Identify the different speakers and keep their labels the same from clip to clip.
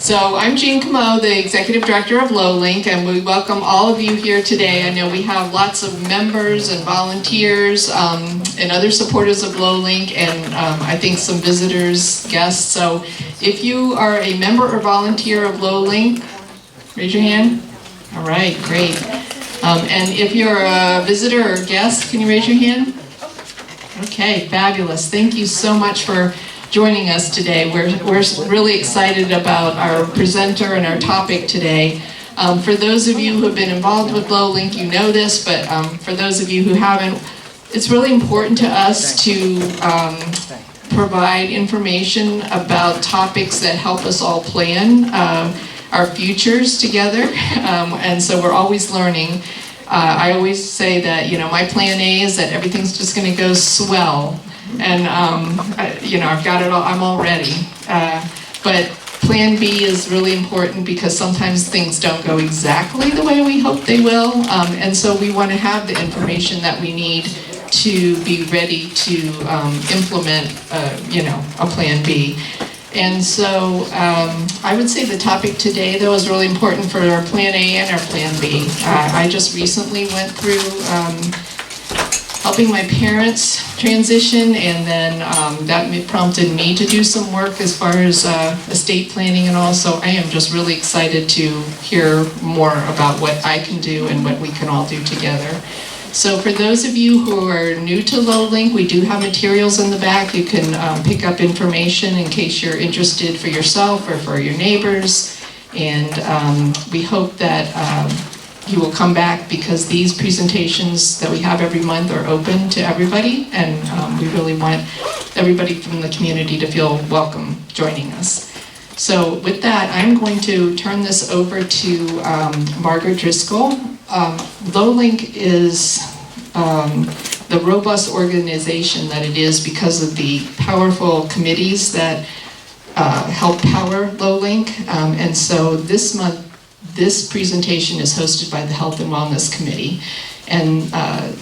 Speaker 1: So I'm Jean Camo, the Executive Director of LOWLINC, and we welcome all of you here today. I know we have lots of members and volunteers and other supporters of LOWLINC, and I think some visitors, guests. So if you are a member or volunteer of LOWLINC, raise your hand. All right, great. And if you're a visitor or guest, can you raise your hand? Okay, fabulous. Thank you so much for joining us today. We're really excited about our presenter and our topic today. For those of you who have been involved with LOWLINC, you know this, but for those of you who haven't, it's really important to us to provide information about topics that help us all plan our futures together, and so we're always learning. I always say that, my plan A is that everything's just going to go swell. And, I've got it all, I'm all ready. But plan B is really important because sometimes things don't go exactly the way we hope they will. And so we want to have the information that we need to be ready to implement, a plan B. And so I would say the topic today, though, is really important for our plan A and our plan B. I just recently went through helping my parents transition, and then that prompted me to do some work as far as estate planning and all. So I am just really excited to hear more about what I can do and what we can all do together. So for those of you who are new to LOWLINC, we do have materials in the back. You can pick up information in case you're interested for yourself or for your neighbors. And we hope that you will come back because these presentations that we have every month are open to everybody, and we really want everybody from the community to feel welcome joining us. So with that, I'm going to turn this over to Margaret Driscoll. LOWLINC is the robust organization that it is because of the powerful committees that help power LOWLINC, and so this month, this presentation is hosted by the Health and Wellness Committee, and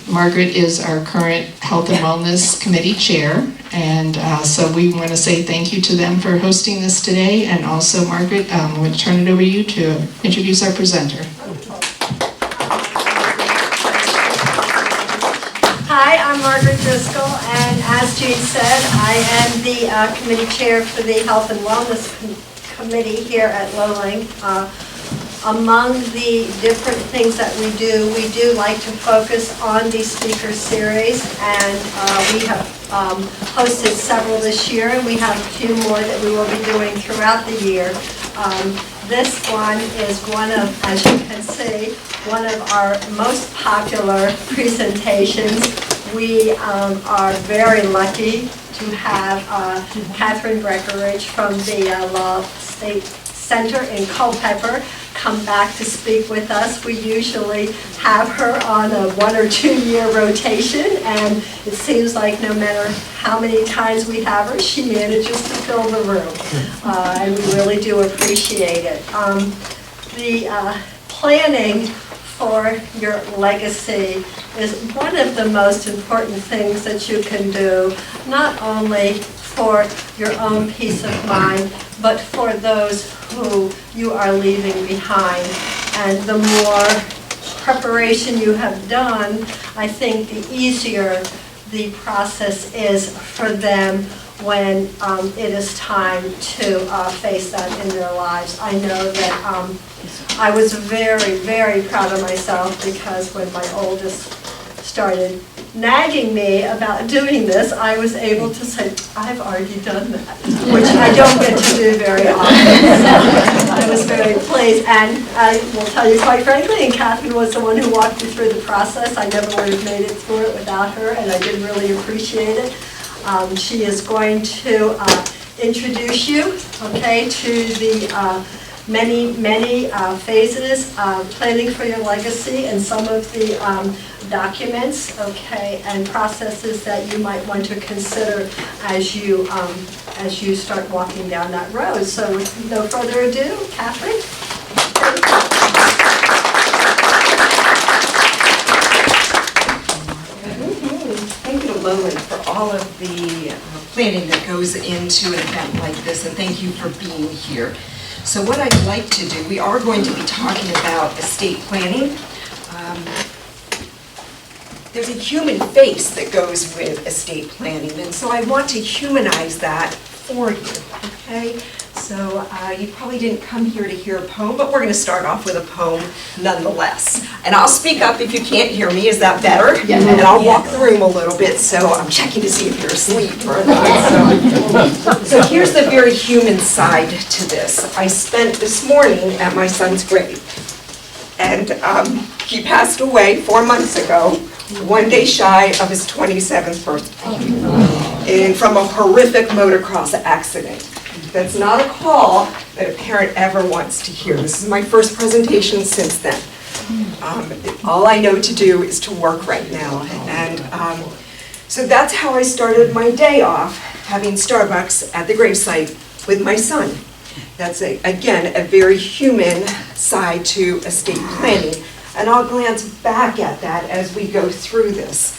Speaker 1: Margaret is our current Health and Wellness Committee Chair, and so we want to say thank you to them for hosting this today. And also, Margaret, I'm going to turn it over to you to introduce our presenter.
Speaker 2: Hi, I'm Margaret Driscoll, and as Jean said, I am the Committee Chair for the Health and Wellness Committee here at LOWLINC. Among the different things that we do like to focus on the speaker series, and we have hosted several this year, and we have a few more that we will be doing throughout the year. This one is one of, as you can see, one of our most popular presentations. We are very lucky to have Katherine Breckenridge from the Law State Center in Culpeper come back to speak with us. We usually have her on a 1 or 2 year rotation, and it seems like no matter how many times we have her, she manages to fill the room, and we really do appreciate it. The planning for your legacy is one of the most important things that you can do, not only for your own peace of mind, but for those who you are leaving behind. And the more preparation you have done, I think the easier the process is for them when it is time to face that in their lives. I know that I was very, very proud of myself because when my oldest started nagging me about doing this, I was able to say, I've already done that, which I don't get to do very often. So I was very pleased, and I will tell you quite frankly, and Katherine was the one who walked me through the process. I never would have made it through it without her, and I did really appreciate it. She is going to introduce you, okay, to the many phases of planning for your legacy and some of the documents, okay, and processes that you might want to consider as you start walking down that road. So with no further ado, Katherine.
Speaker 3: Thank you to LOWLINC for all of the planning that goes into an event like this, and thank you for being here. So what I'd like to do, we are going to be talking about estate planning. There's a human face that goes with estate planning, and so I want to humanize that for you, okay? So you probably didn't come here to hear a poem, but we're going to start off with a poem nonetheless. And I'll speak up if you can't hear me. Is that better? Yeah. And I'll walk the room a little bit, so I'm checking to see if you're asleep or not. So here's the very human side to this. I spent this morning at my son's grave, and he passed away 4 months ago, one day shy of his 27th birthday, and from a horrific motocross accident. That's not a call that a parent ever wants to hear. This is my first presentation since then. All I know to do is to work right now. And so that's how I started my day off, having Starbucks at the gravesite with my son. That's, again, a very human side to estate planning. And I'll glance back at that as we go through this.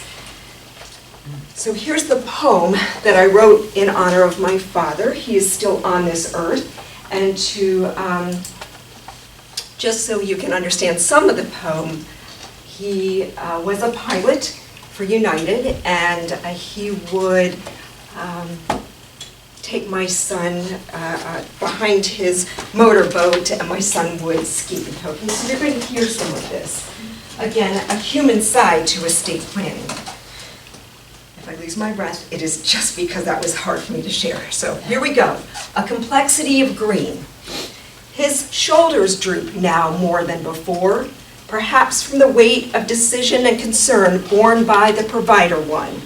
Speaker 3: So here's the poem that I wrote in honor of my father. He is still on this earth. And to, just so you can understand some of the poem, he was a pilot for United, and he would take my son behind his motorboat, and my son would ski. Okay, so you're going to hear some of this. Again, a human side to estate planning. If I lose my breath, it is just because that was hard for me to share. So here we go. A complexity of green. His shoulders droop now more than before, perhaps from the weight of decision and concern borne by the provider one.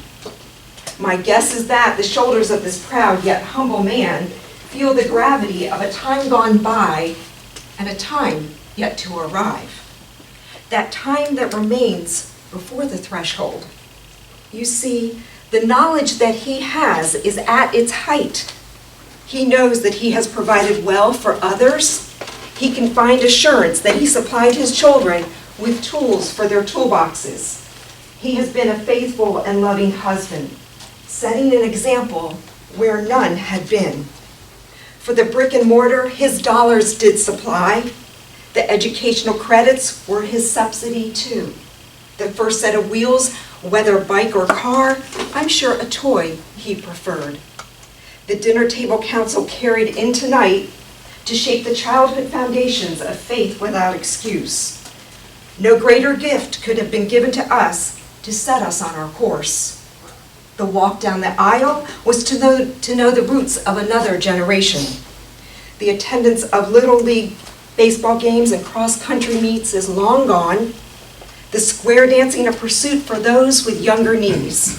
Speaker 3: My guess is that the shoulders of this proud yet humble man feel the gravity of a time gone by and a time yet to arrive. That time that remains before the threshold. You see, the knowledge that he has is at its height. He knows that he has provided well for others. He can find assurance that he supplied his children with tools for their toolboxes. He has been a faithful and loving husband, setting an example where none had been. For the brick and mortar, his dollars did supply. The educational credits were his subsidy too. The first set of wheels, whether bike or car, I'm sure a toy he preferred. The dinner table council carried in tonight to shape the childhood foundations of faith without excuse. No greater gift could have been given to us to set us on our course. The walk down the aisle was to know the roots of another generation. The attendance of Little League baseball games and cross-country meets is long gone. The square dancing a pursuit for those with younger knees.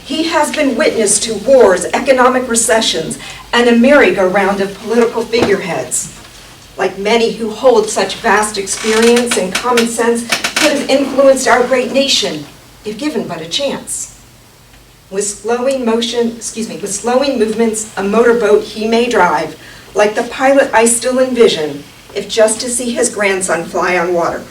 Speaker 3: He has been witness to wars, economic recessions, and a merry-go-round of political figureheads. Like many who hold such vast experience and common sense could have influenced our great nation if given but a chance. With slowing movements, a motorboat he may drive, like the pilot I still envision, if just to see his grandson fly on water.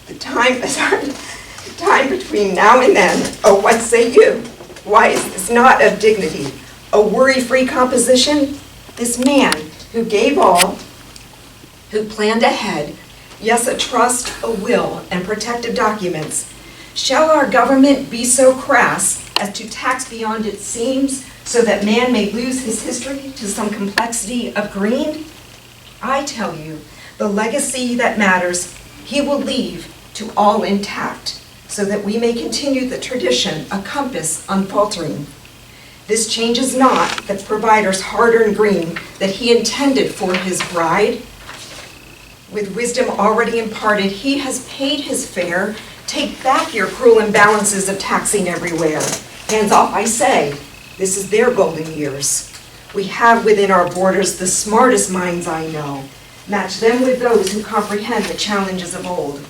Speaker 3: The time between now and then, oh, what say you? Why is this not of dignity? A worry-free composition? This man who gave all, who planned ahead, yes, a trust, a will, and protective documents. Shall our government be so crass as to tax beyond its seams so that man may lose his history to some complexity of green? I tell you, the legacy that matters, he will leave to all intact, so that we may continue the tradition, a compass unfaltering. This changes not the provider's hard-earned green that he intended for his bride. With wisdom already imparted, he has paid his fare. Take back your cruel imbalances of taxing everywhere. Hands off, I say. This is their golden years. We have within our borders the smartest minds I know. Match them with those who comprehend the challenges of old.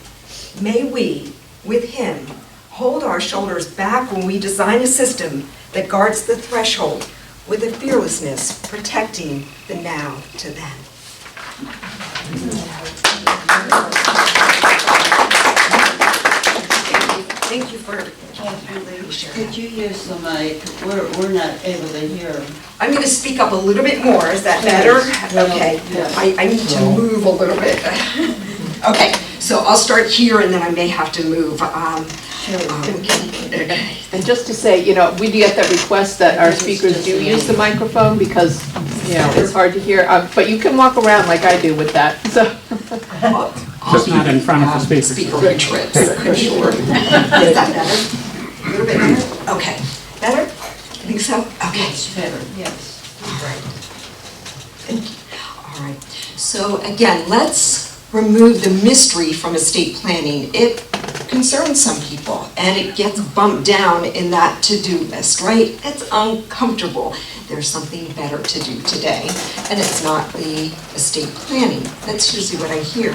Speaker 3: May we, with him, hold our shoulders back when we design a system that guards the threshold with a fearlessness protecting the now to then. Thank you for
Speaker 4: Could you use the mic? We're not able to hear.
Speaker 3: I'm going to speak up a little bit more. Is that better? Okay. I need to move a little bit. Okay, so I'll start here and then I may have to move. Okay.
Speaker 1: And just to say, we do get that request that our speakers do use the microphone because, it's hard to hear. But you can walk around like I do with that, so.
Speaker 5: Just not in front of the speaker.
Speaker 3: Speaker trips, I'm sure. Is that better? A little bit better? Okay. Better? I think so? Okay.
Speaker 4: It's better, yes.
Speaker 3: All right. Thank you. All right. So again, let's remove the mystery from estate planning. It concerns some people and it gets bumped down in that to-do list, right? It's uncomfortable. There's something better to do today, and it's not the estate planning. That's usually what I hear.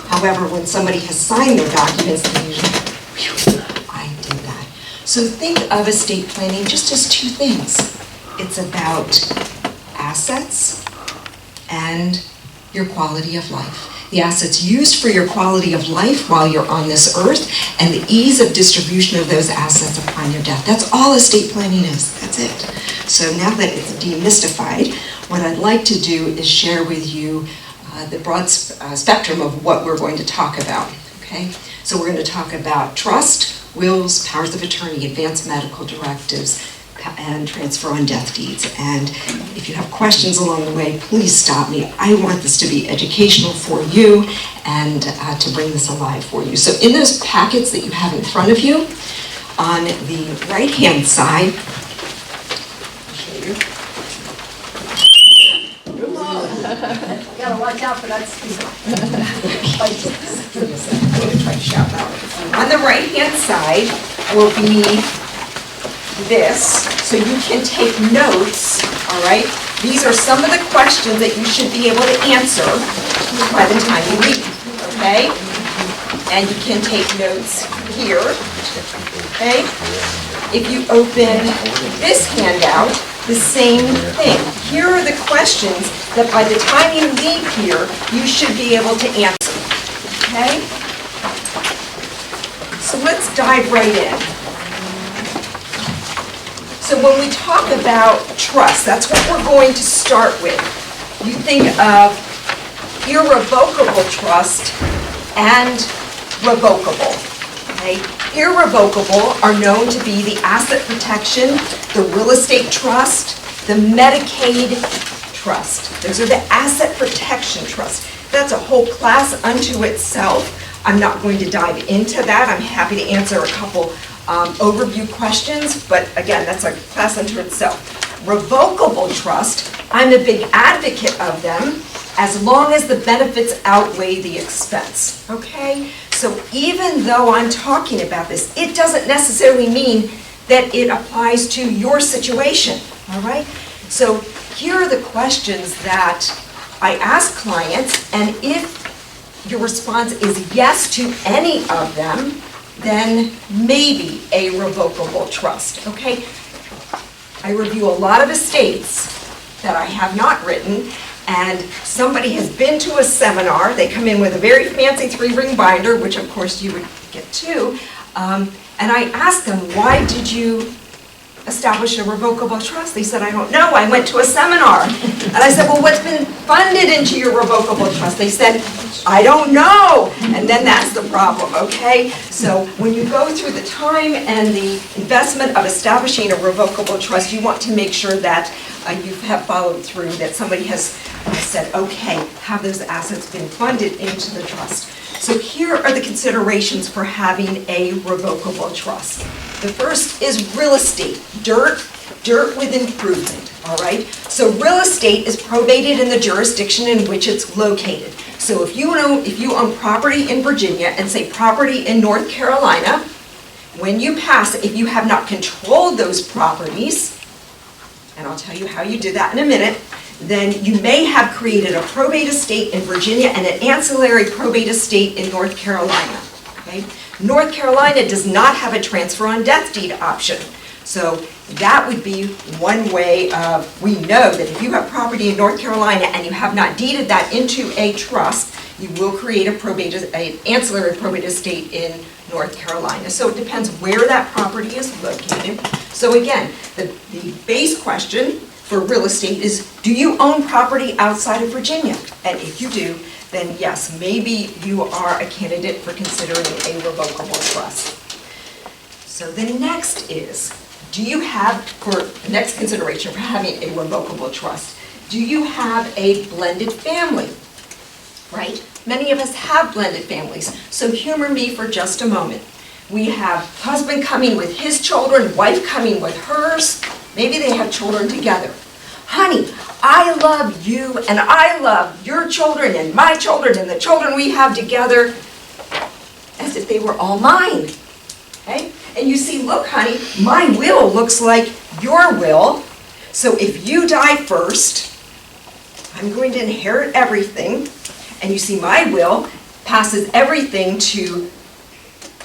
Speaker 3: However, when somebody has signed their documents, they usually, phew, I did that. So think of estate planning just as two things. It's about assets and your quality of life. The assets used for your quality of life while you're on this earth, and the ease of distribution of those assets upon your death. That's all estate planning is. That's it. So now that it's demystified, what I'd like to do is share with you the broad spectrum of what we're going to talk about. Okay? So we're going to talk about trust, wills, powers of attorney, advanced medical directives, and transfer on death deeds. And if you have questions along the way, please stop me. I want this to be educational for you and to bring this alive for you. So in those packets that you have in front of you, on the right-hand side, I'll show you.
Speaker 2: You gotta watch out for that speaker.
Speaker 3: I'm going to try to shout out. On the right-hand side will be this, so you can take notes, all right? These are some of the questions that you should be able to answer by the time you leave, okay? And you can take notes here, okay? If you open this handout, the same thing. Here are the questions that by the time you leave here, you should be able to answer, okay? So let's dive right in. So when we talk about trust, that's what we're going to start with. You think of irrevocable trust and revocable. Okay? Irrevocable are known to be the asset protection, the real estate trust, the Medicaid trust. Those are the asset protection trust. That's a whole class unto itself. I'm not going to dive into that. I'm happy to answer a couple overview questions, but again, that's a class unto itself. Revocable trust, I'm a big advocate of them as long as the benefits outweigh the expense, okay? So even though I'm talking about this, it doesn't necessarily mean that it applies to your situation, all right? So here are the questions that I ask clients, and if your response is yes to any of them, then maybe a revocable trust, okay? I review a lot of estates that I have not written, and somebody has been to a seminar, they come in with a very fancy 3-ring binder, which of course you would get too, and I ask them, why did you establish a revocable trust? They said, I don't know, I went to a seminar. And I said, well, what's been funded into your revocable trust? They said, I don't know. And then that's the problem, okay? So when you go through the time and the investment of establishing a revocable trust, you want to make sure that you have followed through, that somebody has said, okay, have those assets been funded into the trust? So here are the considerations for having a revocable trust. The first is real estate, dirt with improvement, all right? So real estate is probated in the jurisdiction in which it's located. So if you own property in Virginia and say property in North Carolina, when you pass, if you have not controlled those properties, and I'll tell you how you did that in a minute, then you may have created a probate estate in Virginia and an ancillary probate estate in North Carolina, okay? North Carolina does not have a transfer on death deed option. So that would be one way of, we know that if you have property in North Carolina and you have not deeded that into a trust, you will create an ancillary probate estate in North Carolina. So it depends where that property is located. So again, the base question for real estate is, do you own property outside of Virginia? And if you do, then yes, maybe you are a candidate for considering a revocable trust. So the next is, do you have, for the next consideration for having a revocable trust, do you have a blended family? Right? Many of us have blended families, so humor me for just a moment. We have husband coming with his children, wife coming with hers. Maybe they have children together. Honey, I love you and I love your children and my children and the children we have together as if they were all mine. Okay? And you see, look, honey, my will looks like your will. So if you die first, I'm going to inherit everything. And you see, my will passes everything to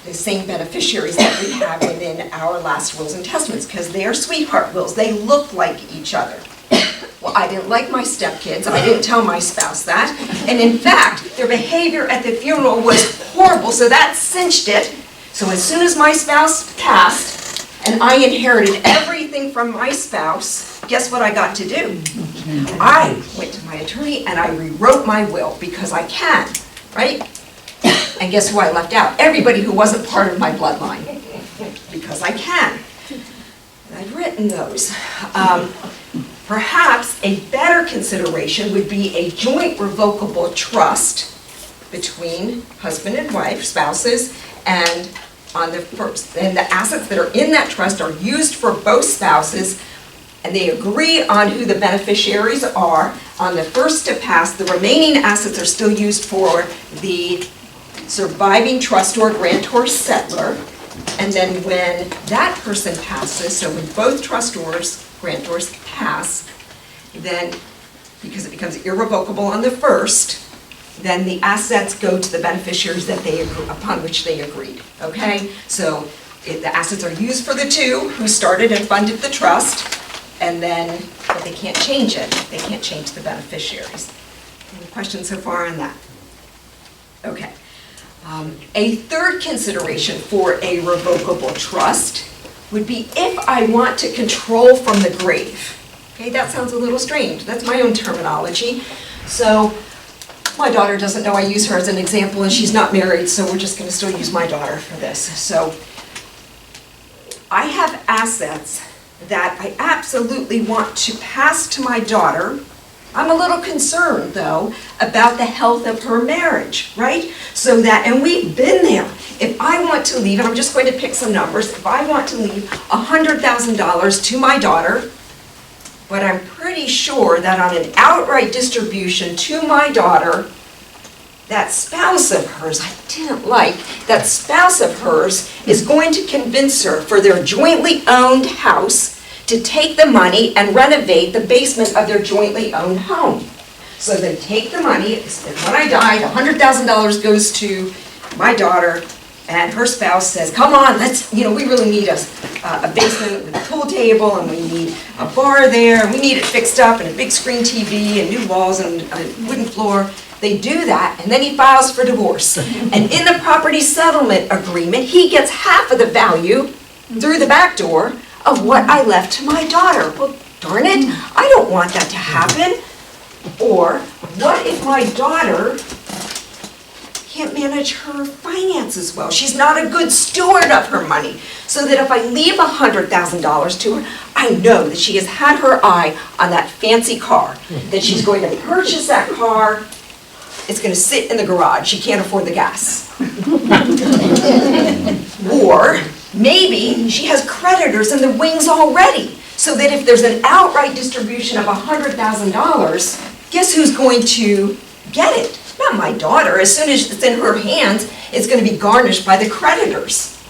Speaker 3: the same beneficiaries that we have within our last wills and testaments, because they are sweetheart wills. They look like each other. Well, I didn't like my stepkids. I didn't tell my spouse that. And in fact, their behavior at the funeral was horrible, so that cinched it. So as soon as my spouse passed and I inherited everything from my spouse, guess what I got to do? I went to my attorney and I rewrote my will because I can, right? And guess who I left out? Everybody who wasn't part of my bloodline, because I can. And I've written those. Perhaps a better consideration would be a joint revocable trust between husband and wife, spouses, and on the first, and the assets that are in that trust are used for both spouses, and they agree on who the beneficiaries are. On the first to pass, the remaining assets are still used for the surviving trustor, grantor, settlor, and then when that person passes, so when both trustors, grantors pass, then, because it becomes irrevocable on the first, then the assets go to the beneficiaries that they agree, upon which they agreed, okay? So the assets are used for the two who started and funded the trust, and then, but they can't change it. They can't change the beneficiaries. Any questions so far on that? Okay. A third consideration for a revocable trust would be if I want to control from the grave. Okay, that sounds a little strange. That's my own terminology. So my daughter doesn't know I use her as an example, and she's not married, so we're just going to still use my daughter for this. So I have assets that I absolutely want to pass to my daughter. I'm a little concerned, though, about the health of her marriage, right? So that, and we've been there. If I want to leave, and I'm just going to pick some numbers, if I want to leave $100,000 to my daughter, but I'm pretty sure that on an outright distribution to my daughter, that spouse of hers, I didn't like, that spouse of hers is going to convince her for their jointly owned house to take the money and renovate the basement of their jointly owned home. So they take the money, and when I died, $100,000 goes to my daughter, and her spouse says, come on, let's, we really need a basement with a pool table, and we need a bar there, and we need it fixed up, and a big screen TV, and new walls, and a wooden floor. They do that, and then he files for divorce. And in the property settlement agreement, he gets half of the value through the back door of what I left to my daughter. Well, darn it, I don't want that to happen. Or, what if my daughter can't manage her finances well? She's not a good steward of her money. So that if I leave $100,000 to her, I know that she has had her eye on that fancy car, that she's going to purchase that car. It's going to sit in the garage. She can't afford the gas. Or maybe she has creditors in the wings already, so that if there's an outright distribution of $100,000, guess who's going to get it? Not my daughter. As soon as it's in her hands, it's going to be garnished by the creditors.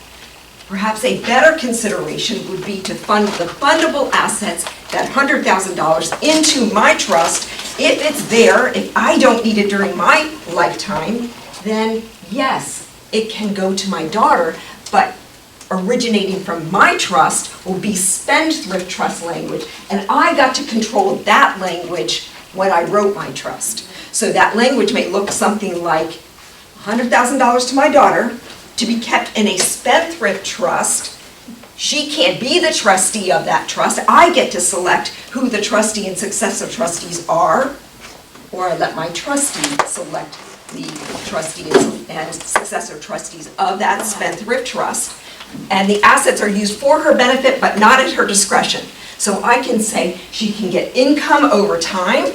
Speaker 3: Perhaps a better consideration would be to fund the fundable assets, that $100,000, into my trust. If it's there, if I don't need it during my lifetime, then yes, it can go to my daughter, but originating from my trust will be spendthrift trust language, and I got to control that language when I wrote my trust. So that language may look something like $100,000 to my daughter to be kept in a spendthrift trust. She can't be the trustee of that trust. I get to select who the trustee and successive trustees are, or I let my trustee select the trustee and successor trustees of that spendthrift trust. And the assets are used for her benefit, but not at her discretion. So I can say she can get income over time.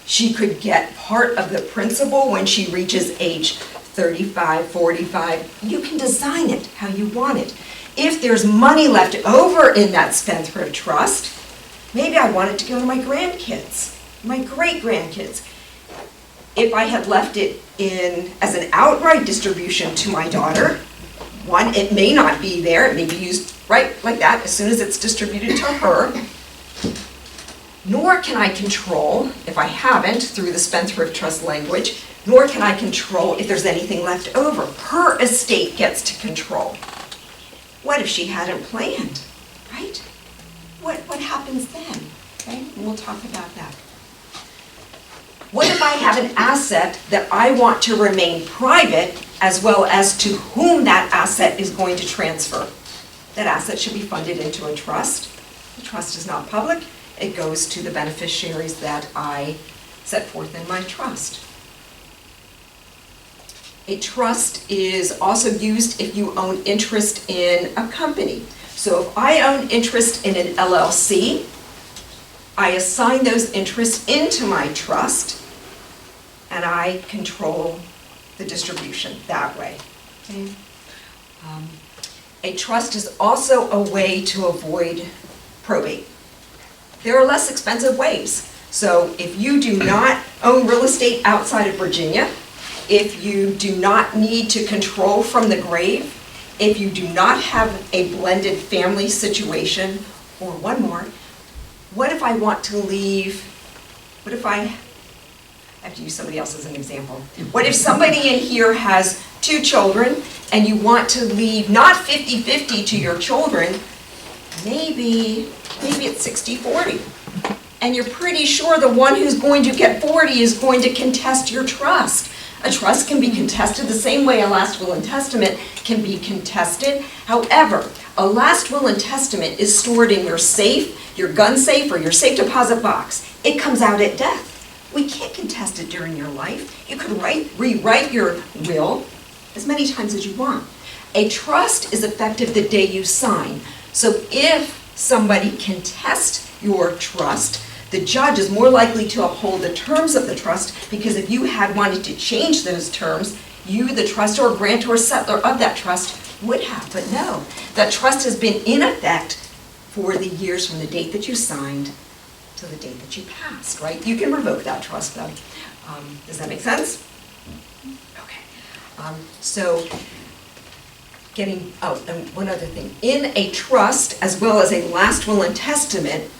Speaker 3: She could get part of the principal when she reaches age 35, 45. You can design it how you want it. If there's money left over in that spendthrift trust, maybe I want it to go to my grandkids, my great-grandkids. If I had left it in as an outright distribution to my daughter, one, it may not be there, it may be used right like that as soon as it's distributed to her. Nor can I control, if I haven't, through the spendthrift trust language, nor can I control if there's anything left over. Her estate gets to control. What if she hadn't planned, right? What happens then, right? And we'll talk about that. What if I have an asset that I want to remain private, as well as to whom that asset is going to transfer? That asset should be funded into a trust. The trust is not public. It goes to the beneficiaries that I set forth in my trust. A trust is also used if you own interest in a company. So if I own interest in an LLC, I assign those interests into my trust, and I control the distribution that way. Okay? A trust is also a way to avoid probate. There are less expensive ways. So if you do not own real estate outside of Virginia, if you do not need to control from the grave, if you do not have a blended family situation, or one more, what if I want to leave, what if I have to use somebody else as an example. What if somebody in here has 2 children and you want to leave not 50-50 to your children, maybe it's 60-40. And you're pretty sure the one who's going to get 40 is going to contest your trust. A trust can be contested the same way a last will and testament can be contested. However, a last will and testament is stored in your safe, your gun safe, or your safe deposit box. It comes out at death. We can't contest it during your life. You could rewrite your will as many times as you want. A trust is effective the day you sign. So if somebody contests your trust, the judge is more likely to uphold the terms of the trust, because if you had wanted to change those terms, you, the trustor or grantor or settler of that trust, would have. But no, that trust has been in effect for the years from the date that you signed to the date that you passed, right? You can revoke that trust though. Does that make sense? Okay. And one other thing. In a trust, as well as a last will and testament,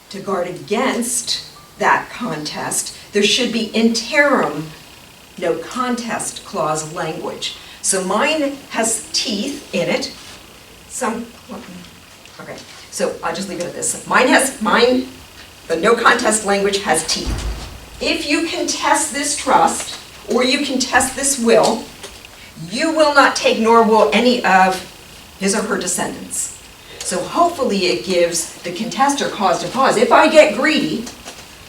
Speaker 3: to guard against that contest, there should be interim no contest clause language. So mine has teeth in it. Okay, so I'll just leave it at this. The no contest language has teeth. If you contest this trust, or you contest this will, you will not take, nor will any of his or her descendants. So hopefully it gives the contester cause to pause. If I get greedy,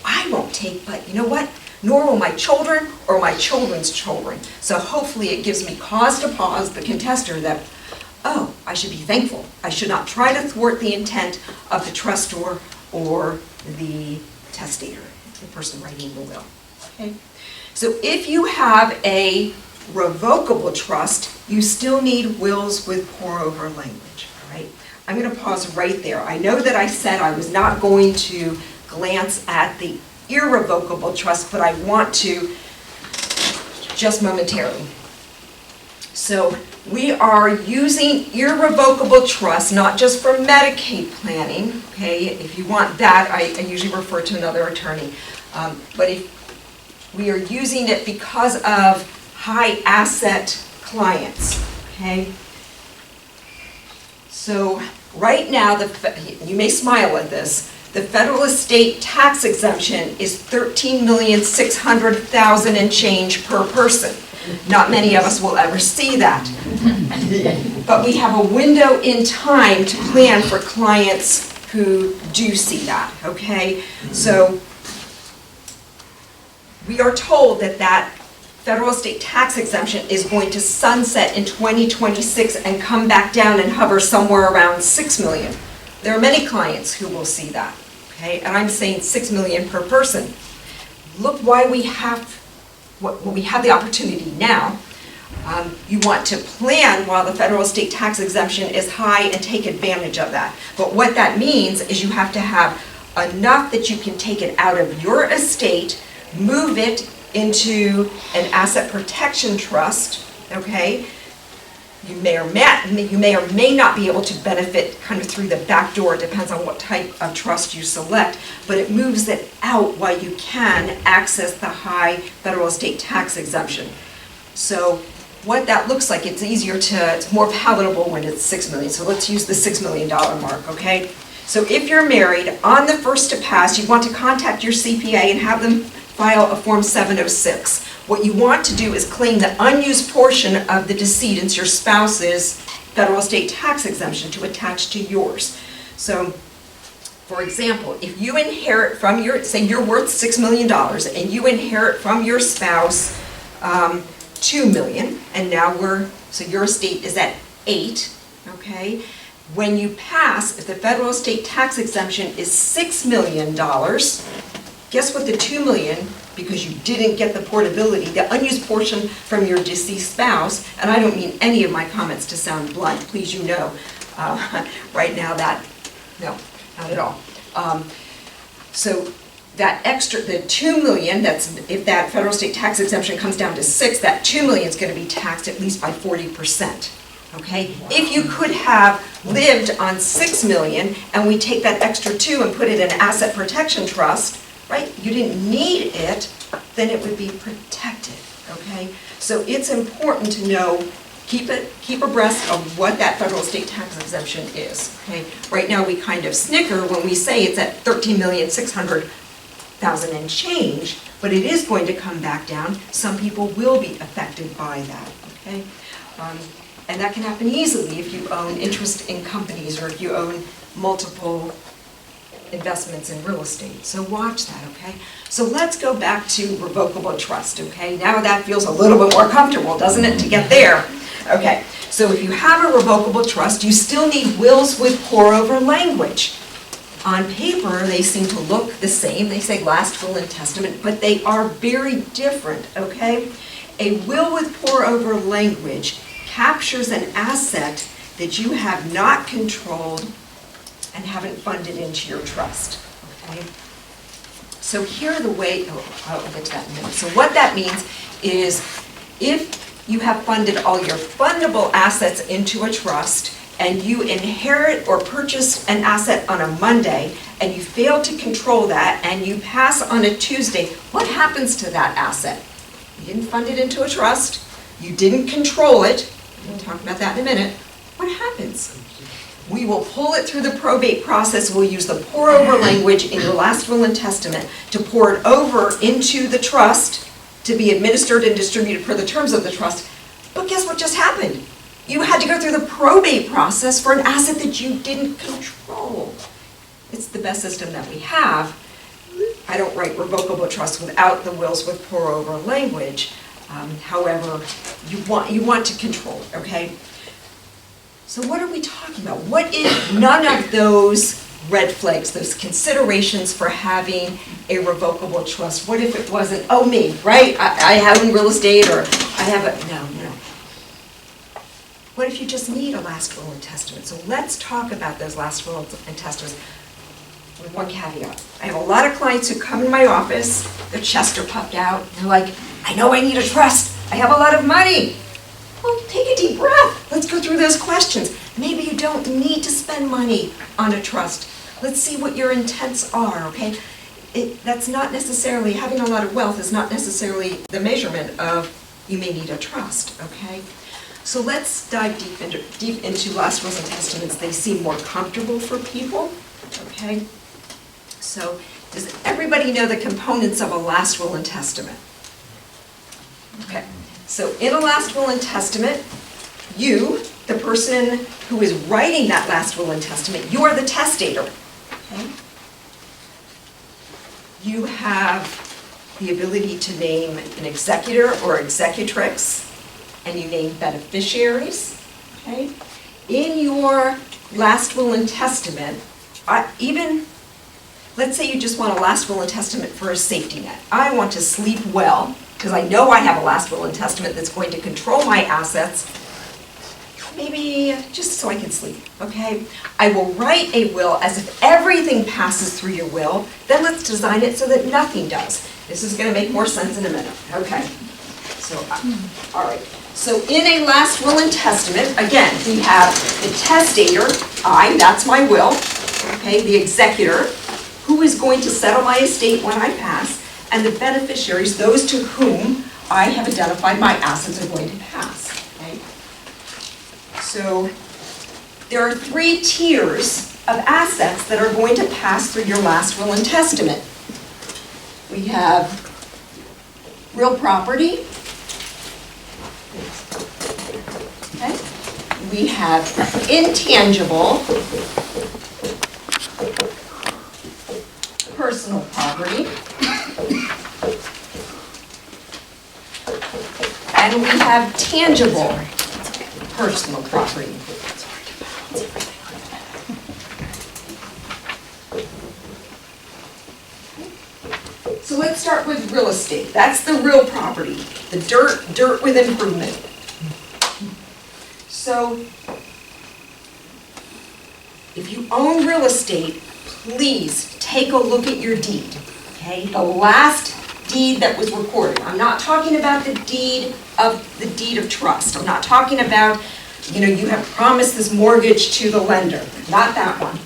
Speaker 3: I won't take, but you know what? Nor will my children or my children's children. So hopefully it gives me cause to pause, the contester, that, oh, I should be thankful. I should not try to thwart the intent of the trustor or the testator, the person writing the will. Okay? So if you have a revocable trust, you still need wills with pour-over language, all right? I'm going to pause right there. I know that I said I was not going to glance at the irrevocable trust, but I want to just momentarily. So we are using irrevocable trust, not just for Medicaid planning, okay? If you want that, I usually refer to another attorney. But if we are using it because of high asset clients, okay? So right now, you may smile at this, The federal estate tax exemption is $13,600,000 and change per person. Not many of us will ever see that. But we have a window in time to plan for clients who do see that, okay? So we are told that that federal estate tax exemption is going to sunset in 2026 and come back down and hover somewhere around 6 million. There are many clients who will see that, okay? And I'm saying 6 million per person. Look why we have the opportunity now. You want to plan while the federal estate tax exemption is high and take advantage of that. But what that means is you have to have enough that you can take it out of your estate, move it into an asset protection trust, okay? You may or may not be able to benefit kind of through the back door, it depends on what type of trust you select, but it moves it out while you can access the high federal estate tax exemption. So what that looks like, it's more palatable when it's 6 million. So let's use the $6 million mark, okay? So if you're married, on the first to pass, you want to contact your CPA and have them file a Form 706. What you want to do is claim the unused portion of the decedent's, your spouse's, federal estate tax exemption to attach to yours. So, for example, if you inherit from say you're worth $6 million and you inherit from your spouse $2 million, and now so your estate is at 8, okay? When you pass, if the federal estate tax exemption is $6 million, guess what the $2 million, because you didn't get the portability, the unused portion from your deceased spouse, and I don't mean any of my comments to sound blunt, please you know, right now no, not at all. So that extra, the $2 million, if that federal estate tax exemption comes down to 6, that $2 million is going to be taxed at least by 40%. Okay? Wow. If you could have lived on $6 million and we take that extra 2 and put it in an asset protection trust, right? You didn't need it, then it would be protected. Okay? So it's important to know, keep abreast of what that federal estate tax exemption is. Okay? Right now we kind of snicker when we say it's at $13,600,000 and change, but it is going to come back down. Some people will be affected by that. Okay? And that can happen easily if you own interest in companies or if you own multiple investments in real estate. So watch that, okay? So let's go back to revocable trust, okay? Now that feels a little bit more comfortable, doesn't it, to get there? Okay, so if you have a revocable trust, you still need wills with pour-over language. On paper, they seem to look the same. They say last will and testament, but they are very different, okay? A will with pour-over language captures an asset that you have not controlled and haven't funded into your trust, okay? So here are the way, I'll get to that in a minute. So what that means is if you have funded all your fundable assets into a trust and you inherit or purchase an asset on a Monday and you fail to control that and you pass on a Tuesday, what happens to that asset? You didn't fund it into a trust, you didn't control it, we'll talk about that in a minute. What happens? We will pull it through the probate process. We'll use the pour-over language in your last will and testament to pour it over into the trust to be administered and distributed per the terms of the trust. But guess what just happened? You had to go through the probate process for an asset that you didn't control. It's the best system that we have. I don't write revocable trust without the wills with pour-over language. However, you want to control it, okay? So what are we talking about? What if none of those red flags, those considerations for having a revocable trust? What if it wasn't, oh me, right? I have in real estate or I have a, no. What if you just need a last will and testament? So let's talk about those last will and testaments with one caveat. I have a lot of clients who come in my office, their chests are puffed out, they're like, I know I need a trust, I have a lot of money. Well, take a deep breath. Let's go through those questions. Maybe you don't need to spend money on a trust. Let's see what your intents are, okay? That's not necessarily, having a lot of wealth is not necessarily the measurement of you may need a trust, okay? So let's dive deep into last wills and testaments. They seem more comfortable for people, okay? So does everybody know the components of a last will and testament? Okay, so in a last will and testament, you, the person who is writing that last will and testament, you are the testator. Okay? You have the ability to name an executor or executrix, and you name beneficiaries. Okay? In your last will and testament, let's say you just want a last will and testament for a safety net. I want to sleep well, because I know I have a last will and testament that's going to control my assets, maybe just so I can sleep, okay? I will write a will as if everything passes through your will, then let's design it so that nothing does. This is gonna make more sense in a minute, okay? So, all right. So in a last will and testament, again, we have the testator, that's my will, okay? The executor, who is going to settle my estate when I pass, and the beneficiaries, those to whom I have identified my assets are going to pass, okay? So there are 3 tiers of assets that are going to pass through your last will and testament. We have real property, okay? We have intangible personal property, and we have tangible personal property. So let's start with real estate. That's the real property, the dirt with improvement. So if you own real estate, please take a look at your deed, okay? The last deed that was recorded. I'm not talking about the deed of trust. I'm not talking about, you have promised this mortgage to the lender. Not that one.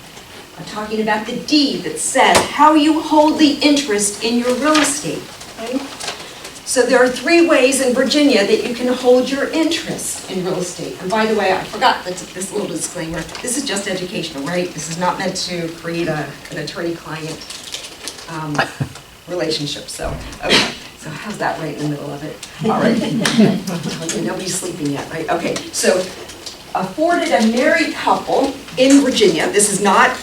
Speaker 3: I'm talking about the deed that says how you hold the interest in your real estate, okay? So there are 3 ways in Virginia that you can hold your interest in real estate. And by the way, I forgot this little disclaimer. This is just educational, right? This is not meant to create an attorney-client relationship. So, okay. So how's that right in the middle of it? All right. Nobody's sleeping yet, right? Okay. So afforded a married couple in Virginia. This is not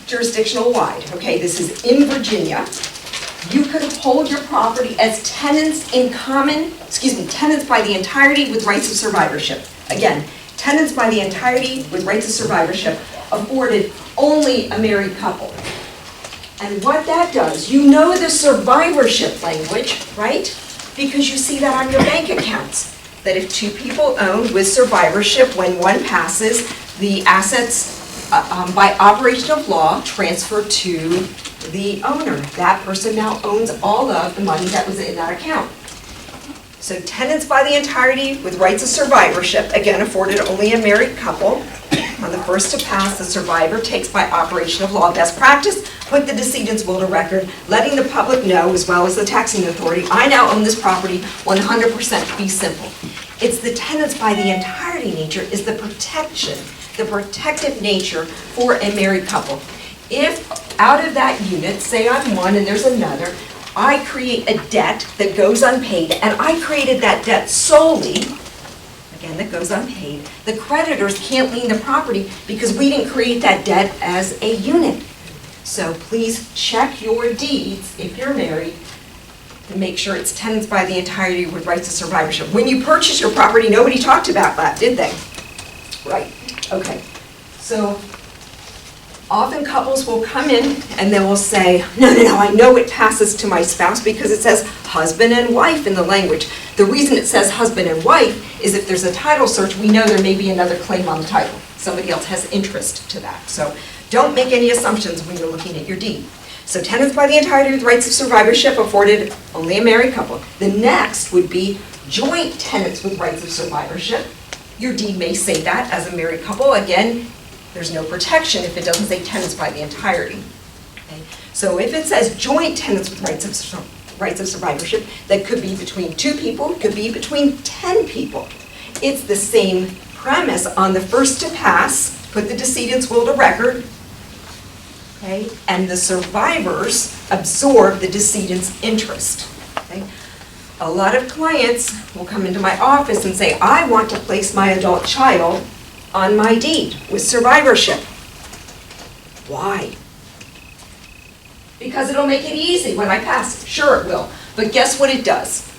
Speaker 3: jurisdictional wide. Okay. This is in Virginia. You could hold your property as tenants tenants by the entirety with rights of survivorship. Again, tenants by the entirety with rights of survivorship afforded only a married couple. And what that does, the survivorship language, right? Because you see that on your bank accounts. That if 2 people own with survivorship, when one passes, the assets by operation of law transfer to the owner. That person now owns all of the money that was in that account. So tenants by the entirety with rights of survivorship, again afforded only a married couple. On the first to pass, the survivor takes by operation of law best practice, put the decedent's will to record, letting the public know, as well as the taxing authority, I now own this property 100% fee simple. It's the tenants by the entirety nature is the protection, the protective nature for a married couple. If out of that unit, say I'm one and there's another, I create a debt that goes unpaid, and I created that debt solely, again, that goes unpaid, the creditors can't lien the property because we didn't create that debt as a unit. So please check your deeds, if you're married, to make sure it's tenants by the entirety with rights of survivorship. When you purchase your property, nobody talked about that, did they? Right, okay. So often couples will come in and they will say, no, I know it passes to my spouse because it says husband and wife in the language. The reason it says husband and wife is if there's a title search, we know there may be another claim on the title. Somebody else has interest to that. So don't make any assumptions when you're looking at your deed. So tenants by the entirety with rights of survivorship afforded only a married couple. The next would be joint tenants with rights of survivorship. Your deed may say that as a married couple. Again, there's no protection if it doesn't say tenants by the entirety. Okay? So if it says joint tenants with rights of survivorship, that could be between 2 people, could be between 10 people. It's the same premise. On the first to pass, put the decedent's will to record. okay? And the survivors absorb the decedent's interest, okay? A lot of clients will come into my office and say, I want to place my adult child on my deed with survivorship. Why? Because it'll make it easy when I pass. Sure it will, but guess what it does?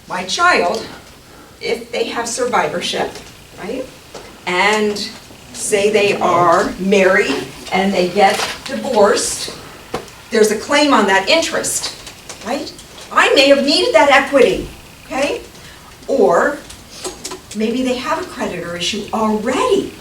Speaker 3: My child, if they have survivorship, right, and say they are married and they get divorced, there's a claim on that interest, right? I may have needed that equity, okay? Or maybe they have a creditor issue already,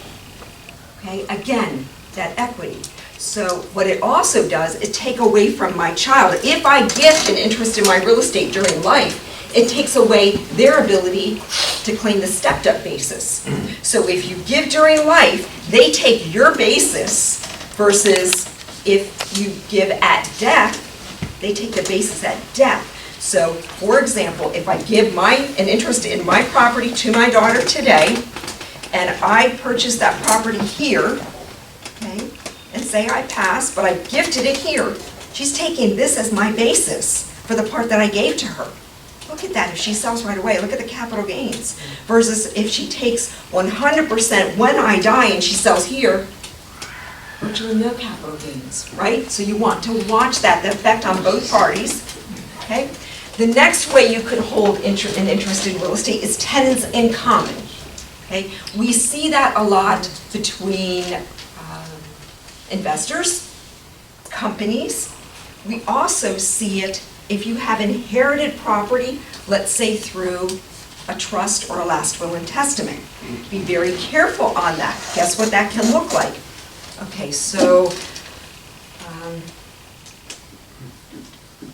Speaker 3: okay? Again, that equity. So what it also does is take away from my child. If I gift an interest in my real estate during life, it takes away their ability to claim the stepped-up basis. So if you give during life, they take your basis versus if you give at death, they take the basis at death. So, for example, if I give an interest in my property to my daughter today, and I purchase that property here, okay, and say I pass, but I gifted it here, she's taking this as my basis for the part that I gave to her. Look at that, if she sells right away, look at the capital gains. Versus if she takes 100% when I die and she sells here, virtually no capital gains, right? So you want to watch that, the effect on both parties, okay? The next way you could hold an interest in real estate is tenants in common, okay? We see that a lot between investors, companies. We also see it if you have inherited property, let's say through a trust or a last will and testament. Be very careful on that. Guess what that can look like? Okay, so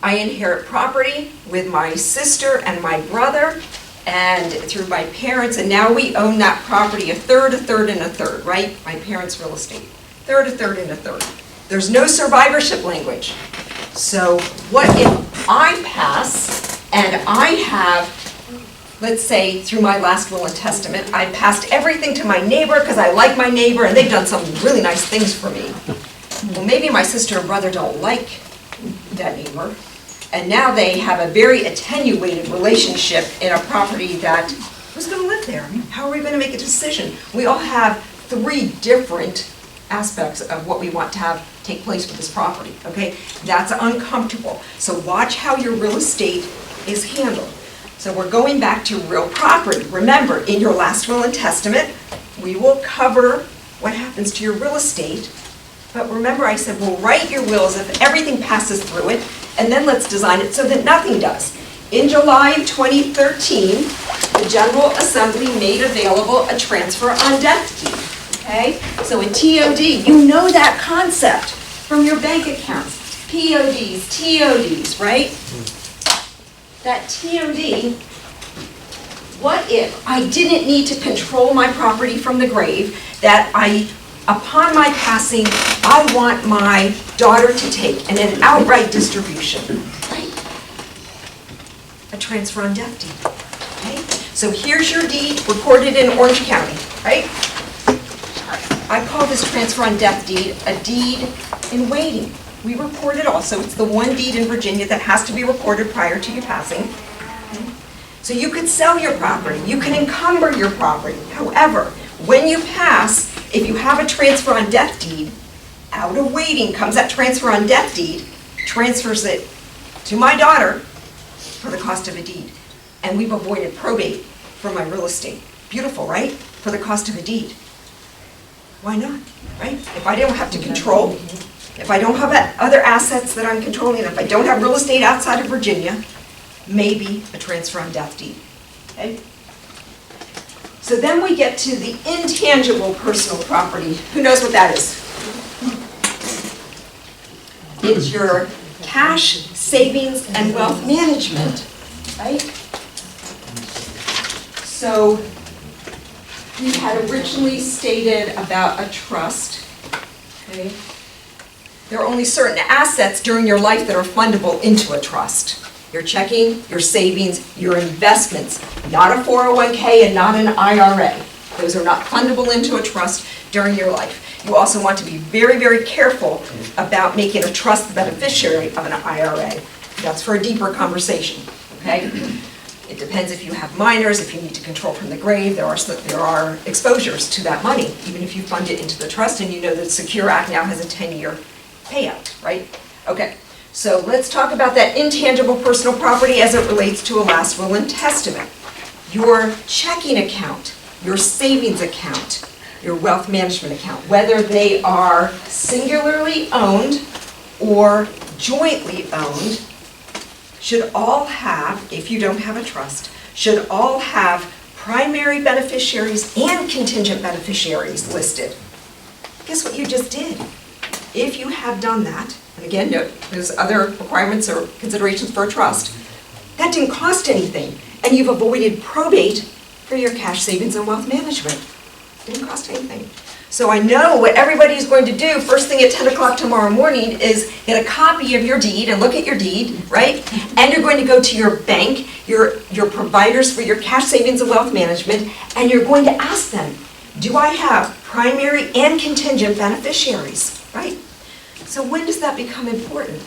Speaker 3: I inherit property with my sister and my brother and through my parents, and now we own that property a third, and a third, right? My parents' real estate. Third, a third, and a third. There's no survivorship language. So what if I pass and I have, let's say through my last will and testament, I passed everything to my neighbor because I like my neighbor and they've done some really nice things for me. Well, maybe my sister and brother don't like that neighbor, and now they have a very attenuated relationship in a property that, who's going to live there? How are we going to make a decision? We all have 3 different aspects of what we want to have take place with this property, okay? That's uncomfortable. So watch how your real estate is handled. So we're going back to real property. Remember, in your last will and testament, we will cover what happens to your real estate. But remember, I said, we'll write your wills if everything passes through it, and then let's design it so that nothing does. In July of 2013, the General Assembly made available a transfer on death deed. Okay? So in TOD, you know that concept from your bank accounts. PODs, TODs, right? That TOD, what if I didn't need to control my property from the grave, that upon my passing, I want my daughter to take an outright distribution, right? A transfer on death deed, okay? So here's your deed recorded in Orange County, right? I call this transfer on death deed a deed in waiting. We record it also. It's the one deed in Virginia that has to be recorded prior to your passing. Okay? So you could sell your property. You can encumber your property. However, when you pass, if you have a transfer on death deed, out of waiting comes that transfer on death deed, transfers it to my daughter for the cost of a deed. And we've avoided probate for my real estate. Beautiful, right? For the cost of a deed. Why not, right? If I don't have to control, if I don't have other assets that I'm controlling, if I don't have real estate outside of Virginia, maybe a transfer on death deed, okay? So then we get to the intangible personal property. Who knows what that is? It's your cash, savings, and wealth management, right? So we had originally stated about a trust, okay? There are only certain assets during your life that are fundable into a trust. Your checking, your savings, your investments, not a 401k and not an IRA. Those are not fundable into a trust during your life. You also want to be very, very careful about making a trust the beneficiary of an IRA. That's for a deeper conversation, okay? It depends if you have minors, if you need to control from the grave, there are exposures to that money, even if you fund it into the trust and you know that Secure Act now has a 10-year payout, right? Okay, so let's talk about that intangible personal property as it relates to a last will and testament. Your checking account, your savings account, your wealth management account, whether they are singularly owned or jointly owned, should all have, if you don't have a trust, should all have primary beneficiaries and contingent beneficiaries listed. Guess what you just did? If you have done that, and again, note, there's other requirements or considerations for a trust, that didn't cost anything, and you've avoided probate for your cash savings and wealth management. Didn't cost anything. So I know what everybody's going to do first thing at 10 o'clock tomorrow morning is get a copy of your deed and look at your deed, right? And you're going to go to your bank, your providers for your cash savings and wealth management, and you're going to ask them, do I have primary and contingent beneficiaries, right? So when does that become important?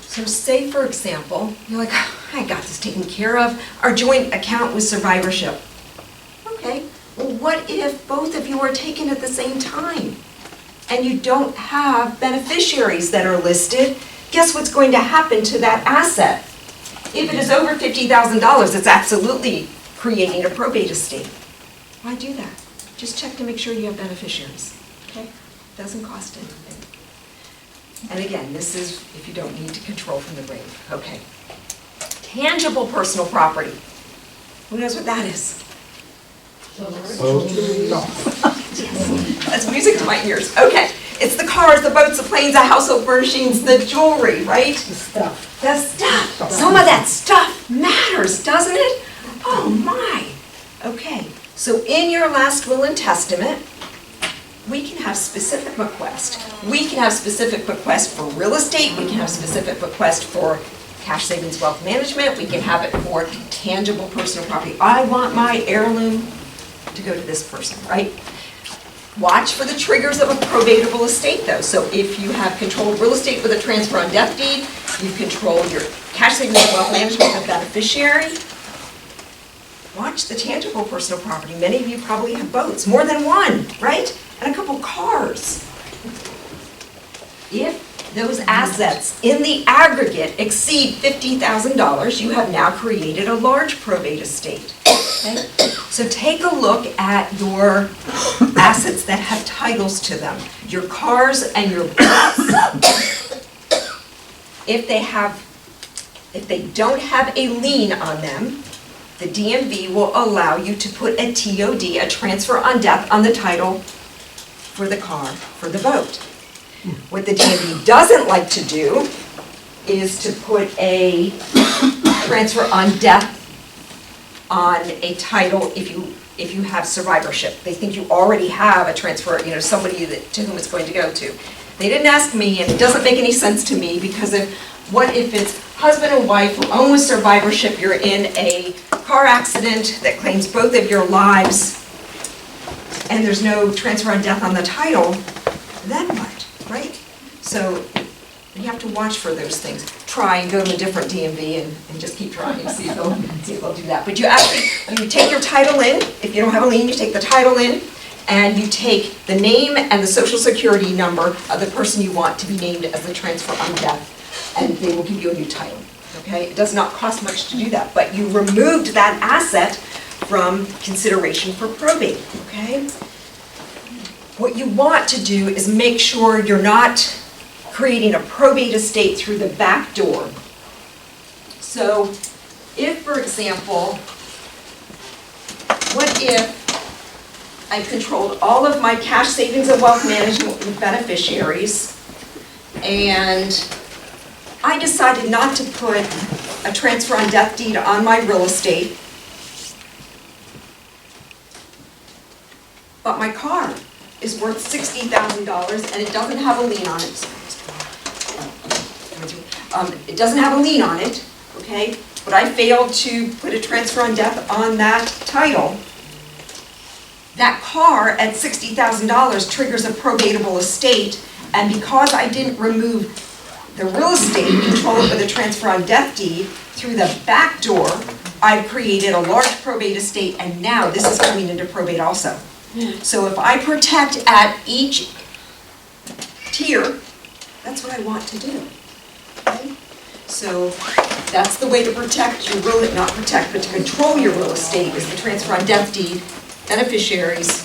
Speaker 3: So say, for example, you're like, I got this taken care of. Our joint account with survivorship. Okay. Well, what if both of you are taken at the same time and you don't have beneficiaries that are listed? Guess what's going to happen to that asset? If it is over $50,000, it's absolutely creating a probate estate. Why do that? Just check to make sure you have beneficiaries, okay? Doesn't cost anything. And again, this is if you don't need to control from the grave, okay? Tangible personal property. Who knows what that is? That's music to my ears. Okay, it's the cars, the boats, the planes, the household furnishings, the jewelry, right? The stuff. The stuff. Some of that stuff matters, doesn't it? Oh my. Okay, so in your last will and testament, we can have specific requests. We can have specific requests for real estate. We can have specific requests for cash savings wealth management. We can have it for tangible personal property. I want my heirloom to go to this person, right? Watch for the triggers of a probatable estate though. So if you have controlled real estate with a transfer on death deed, you control your cash savings and wealth management with beneficiary. Watch the tangible personal property. Many of you probably have boats, more than one, right? And a couple cars. If those assets in the aggregate exceed $50,000, you have now created a large probate estate. Okay? So take a look at your assets that have titles to them, your cars and your boats. If they don't have a lien on them, the DMV will allow you to put a TOD, a transfer on death, on the title for the car, for the boat. What the DMV doesn't like to do is to put a transfer on death on a title if you have survivorship. They think you already have a transfer, somebody to whom it's going to go to. They didn't ask me, and it doesn't make any sense to me, because what if it's husband and wife who own with survivorship, you're in a car accident that claims both of your lives, and there's no transfer on death on the title, then what, right? So you have to watch for those things. Try and go to a different DMV and just keep trying and see if they'll do that. But you take your title in. If you don't have a lien, you take the title in, and you take the name and the social security number of the person you want to be named as the transfer on death, and they will give you a new title. Okay? It does not cost much to do that, but you removed that asset from consideration for probate. Okay? What you want to do is make sure you're not creating a probate estate through the back door. So if, for example, what if I controlled all of my cash savings and wealth management with beneficiaries, and I decided not to put a transfer on death deed on my real estate, but my car is worth $60,000 and it doesn't have a lien on it. It doesn't have a lien on it, okay? But I failed to put a transfer on death on that title. that car at $60,000 triggers a probatable estate, and because I didn't remove the real estate, control over the transfer on death deed, through the back door, I've created a large probate estate, and now this is coming into probate also. So if I protect at each tier, that's what I want to do. Okay? So that's the way to protect your real, not protect, but to control your real estate is the transfer on death deed, beneficiaries,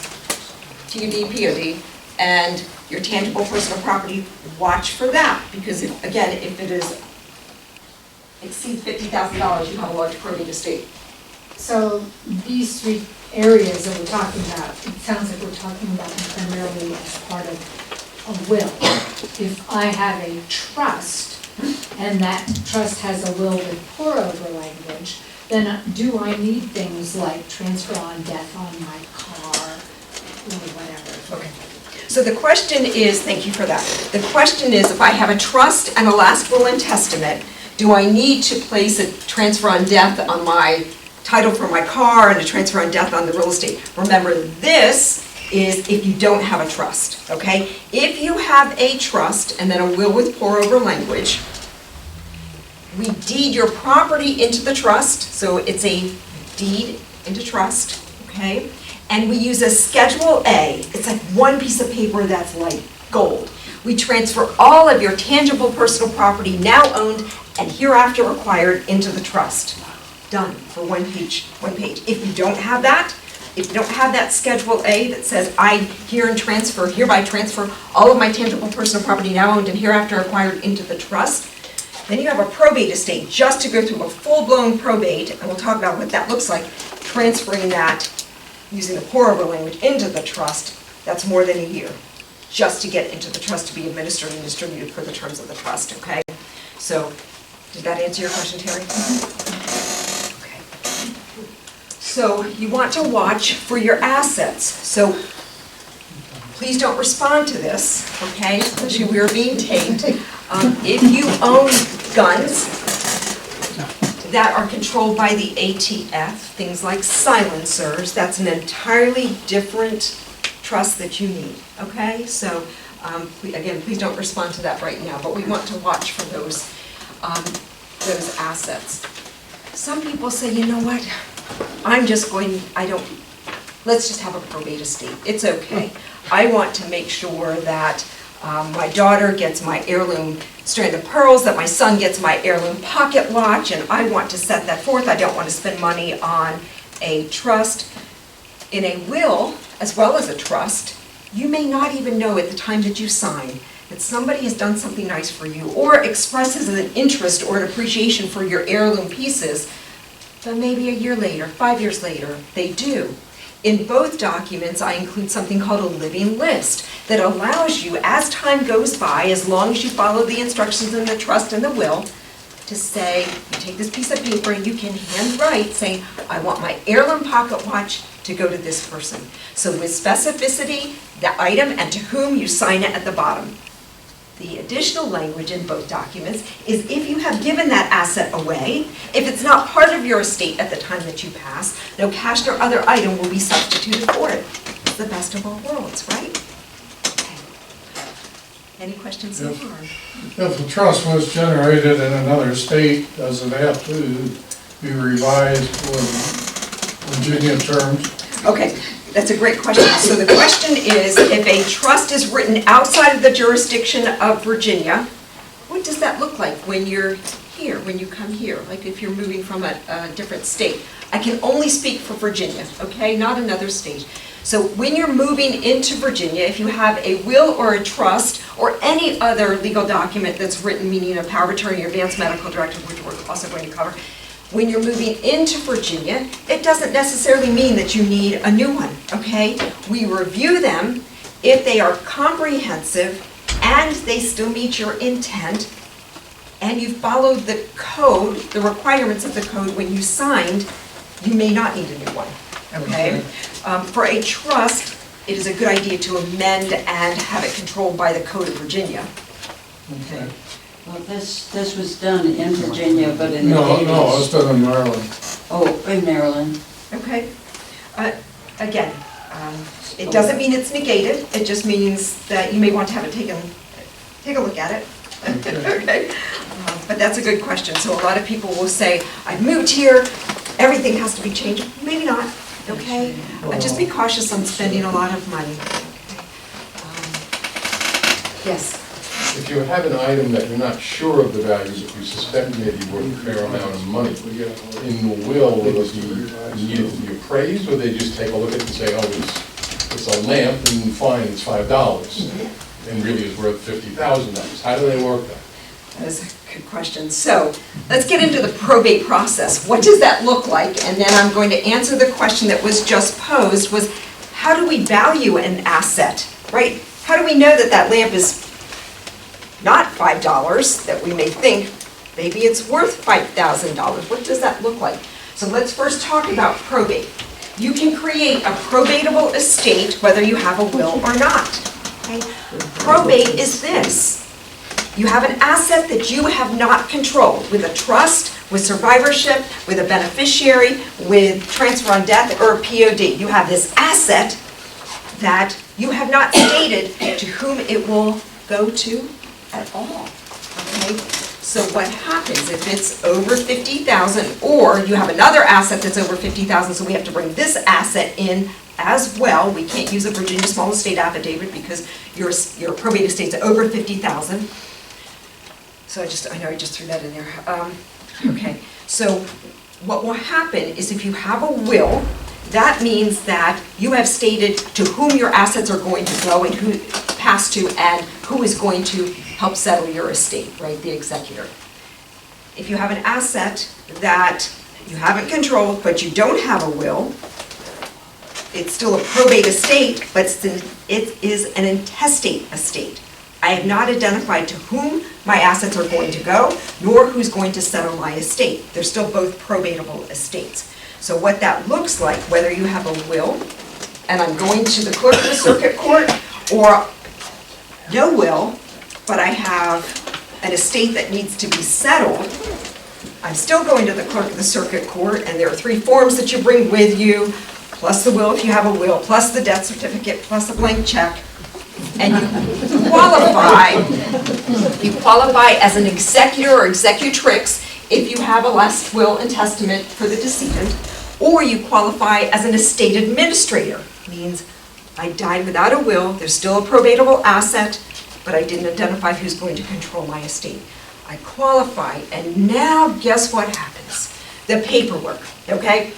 Speaker 3: TUD, POD, and your tangible personal property. Watch for that, because if, again, if it is exceeds $50,000, you have a large probate estate.
Speaker 6: So these three areas that we're talking about, it sounds like we're talking about them primarily as part of a will. If I have a trust, and that trust has a will with pour-over language, then do I need things like transfer on death on my car, or whatever?
Speaker 3: Okay. So the question is, thank you for that. The question is, if I have a trust and a last will and testament, do I need to place a transfer on death on my title for my car and a transfer on death on the real estate? Remember, this is if you don't have a trust, okay? If you have a trust and then a will with pour-over language, we deed your property into the trust, so it's a deed into trust, okay? And we use a Schedule A. It's like one piece of paper that's like gold. We transfer all of your tangible personal property now owned and hereafter acquired into the trust. Done for one page. If you don't have that, if you don't have that Schedule A that says I hereby transfer all of my tangible personal property now owned and hereafter acquired into the trust, then you have a probate estate just to go through a full-blown probate, and we'll talk about what that looks like, transferring that using the pour-over language into the trust. That's more than a year, just to get into the trust to be administered and distributed for the terms of the trust, okay? So, did that answer your question, Terry? Okay. So, you want to watch for your assets. So, please don't respond to this, okay? Especially we are being taped. If you own guns that are controlled by the ATF, things like silencers, that's an entirely different trust that you need, okay? So, again, please don't respond to that right now, but we want to watch for those assets. Some people say, you know what, let's just have a probate estate, it's okay. I want to make sure that my daughter gets my heirloom strand of pearls, that my son gets my heirloom pocket watch, and I want to set that forth. I don't want to spend money on a trust. In a will, as well as a trust, you may not even know at the time that you sign that somebody has done something nice for you or expresses an interest or an appreciation for your heirloom pieces, but maybe a year later, 5 years later, they do. In both documents, I include something called a living list that allows you, as time goes by, as long as you follow the instructions in the trust and the will, to say, you take this piece of paper and you can handwrite saying, I want my heirloom pocket watch to go to this person. So with specificity, the item and to whom you sign it at the bottom. The additional language in both documents is if you have given that asset away, if it's not part of your estate at the time that you pass, no cash nor other item will be substituted for it. It's the best of all worlds, right? Okay. Any questions so far?
Speaker 7: If the trust was generated in another state, does it have to be revised for Virginia terms?
Speaker 3: Okay, that's a great question. So the question is, if a trust is written outside of the jurisdiction of Virginia, what does that look like when you're here, when you come here, like if you're moving from a different state? I can only speak for Virginia, okay, not another state. So when you're moving into Virginia, if you have a will or a trust or any other legal document that's written, meaning a power of attorney or advance medical directive, which we're also going to cover, when you're moving into Virginia, it doesn't necessarily mean that you need a new one, okay? We review them if they are comprehensive and they still meet your intent and you followed the code, the requirements of the code when you signed, you may not need a new one, okay? For a trust, it is a good idea to amend and have it controlled by the Code of Virginia.
Speaker 7: Okay.
Speaker 4: Well, this was done in Virginia, but in the
Speaker 7: No,
Speaker 4: 80s.
Speaker 7: no, it's done in Maryland.
Speaker 4: Oh, in Maryland.
Speaker 3: Okay. Again, It doesn't mean it's negated, it just means that you may want to have it take a look at it. Okay. But that's a good question. So a lot of people will say, I've moved here, everything has to be changed. Maybe not, okay? Just be cautious on spending a lot of money. Yes?
Speaker 8: If you have an item that you're not sure of the values, if you suspect it may be worth a fair amount of money, in the will it be needed to be appraised, or they just take a look at it and say, oh, it's a lamp, and fine, it's $5, and really is worth $50,000. How do they work that?
Speaker 3: That is a good question. So let's get into the probate process. What does that look like? And then I'm going to answer the question that was just posed, was how do we value an asset, right? How do we know that that lamp is not $5 that we may think? Maybe it's worth $5,000. What does that look like? So let's first talk about probate. You can create a probatable estate whether you have a will or not. Okay? Probate is this. You have an asset that you have not controlled with a trust, with survivorship, with a beneficiary, with transfer on death, or a POD. You have this asset that you have not stated to whom it will go to at all. Okay? So what happens if it's over $50,000, or you have another asset that's over $50,000, so we have to bring this asset in as well. We can't use a Virginia small estate affidavit because your probate estate's over $50,000. So I know I just threw that in there. Okay, so what will happen is if you have a will, that means that you have stated to whom your assets are going to go and who pass to, and who is going to help settle your estate, right, the executor. If you have an asset that you haven't controlled, but you don't have a will, it's still a probate estate, but it is an intestate estate. I have not identified to whom my assets are going to go, nor who's going to settle my estate. They're still both probatable estates. So what that looks like, whether you have a will, and I'm going to the clerk of the circuit court, or no will, but I have an estate that needs to be settled, I'm still going to the clerk of the circuit court, and there are 3 forms that you bring with you, plus the will if you have a will, plus the death certificate, plus a blank check, and you qualify as an executor or executrix if you have a last will and testament for the decedent, or you qualify as an estate administrator. Means I died without a will, there's still a probatable asset, but I didn't identify who's going to control my estate. I qualify, and now guess what happens? The paperwork, okay?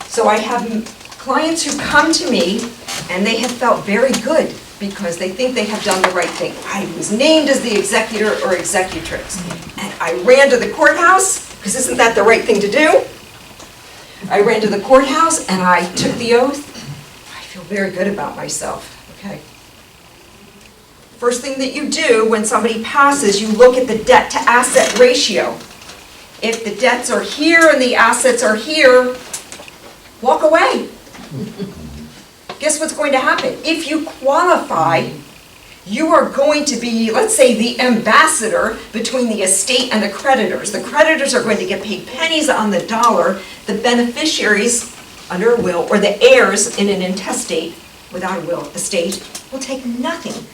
Speaker 3: So I have clients who come to me, and they have felt very good because they think they have done the right thing. I was named as the executor or executrix, and I ran to the courthouse, because isn't that the right thing to do? I ran to the courthouse, and I took the oath. I feel very good about myself, okay? First thing that you do when somebody passes, you look at the debt to asset ratio. If the debts are here and the assets are here, walk away. Guess what's going to happen? If you qualify, you are going to be, let's say, the ambassador between the estate and the creditors. The creditors are going to get paid pennies on the dollar. The beneficiaries under a will, or the heirs in an intestate without a will estate, will take nothing.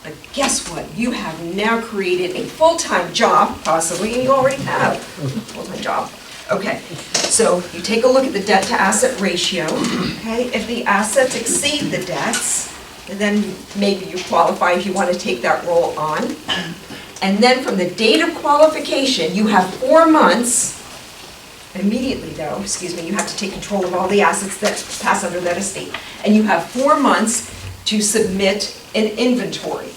Speaker 3: But guess what? You have now created a full-time job, possibly, and you already have a full-time job. Okay, so you take a look at the debt to asset ratio, okay? If the assets exceed the debts, then maybe you qualify if you want to take that role on. And then from the date of qualification, you have 4 months, immediately though, you have to take control of all the assets that pass under that estate. And you have 4 months to submit an inventory.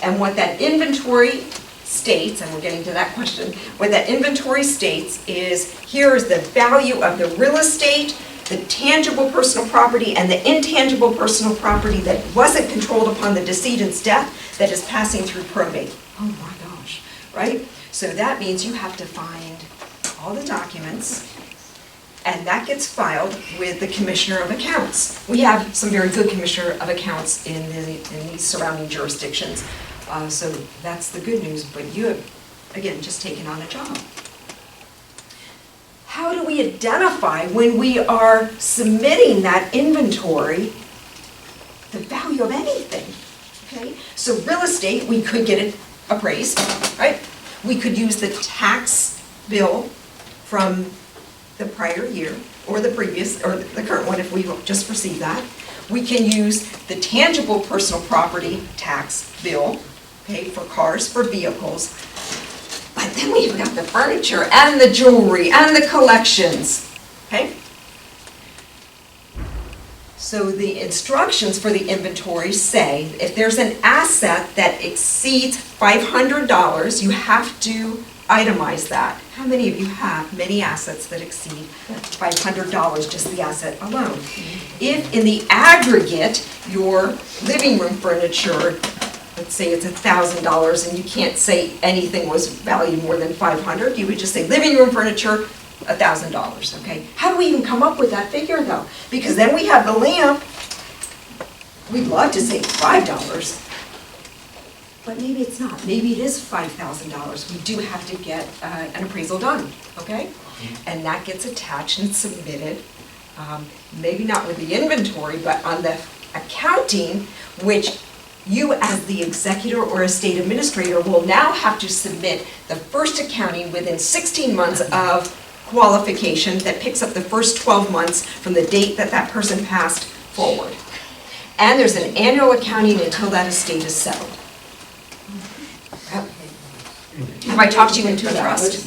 Speaker 3: And what that inventory states, and we're getting to that question, what that inventory states is, here is the value of the real estate, the tangible personal property, and the intangible personal property that wasn't controlled upon the decedent's death that is passing through probate. Oh my gosh, right? So that means you have to find all the documents, and that gets filed with the Commissioner of Accounts. We have some very good Commissioner of Accounts in these surrounding jurisdictions. So that's the good news, but you have, again, just taken on a job. How do we identify when we are submitting that inventory value of anything, okay? So real estate, we could get it appraised, right? We could use the tax bill from the prior year, or the previous, or the current one if we just received that. We can use the tangible personal property tax bill, okay, for cars, for vehicles. But then we've got the furniture and the jewelry and the collections, okay? So the instructions for the inventory say if there's an asset that exceeds $500, you have to itemize that. How many of you have many assets that exceed $500, just the asset alone? If in the aggregate, your living room furniture, let's say it's $1,000 and you can't say anything was valued more than $500, you would just say living room furniture, $1,000, okay? How do we even come up with that figure though? Because then we have the lamp, we'd love to say $5, but maybe it's not. Maybe it is $5,000. We do have to get an appraisal done, okay? And that gets attached and submitted, maybe not with the inventory, but on the accounting, which you as the executor or estate administrator will now have to submit the first accounting within 16 months of qualification that picks up the first 12 months from the date that that person passed forward. And there's an annual accounting until that estate is settled. Have I talked you into a trust?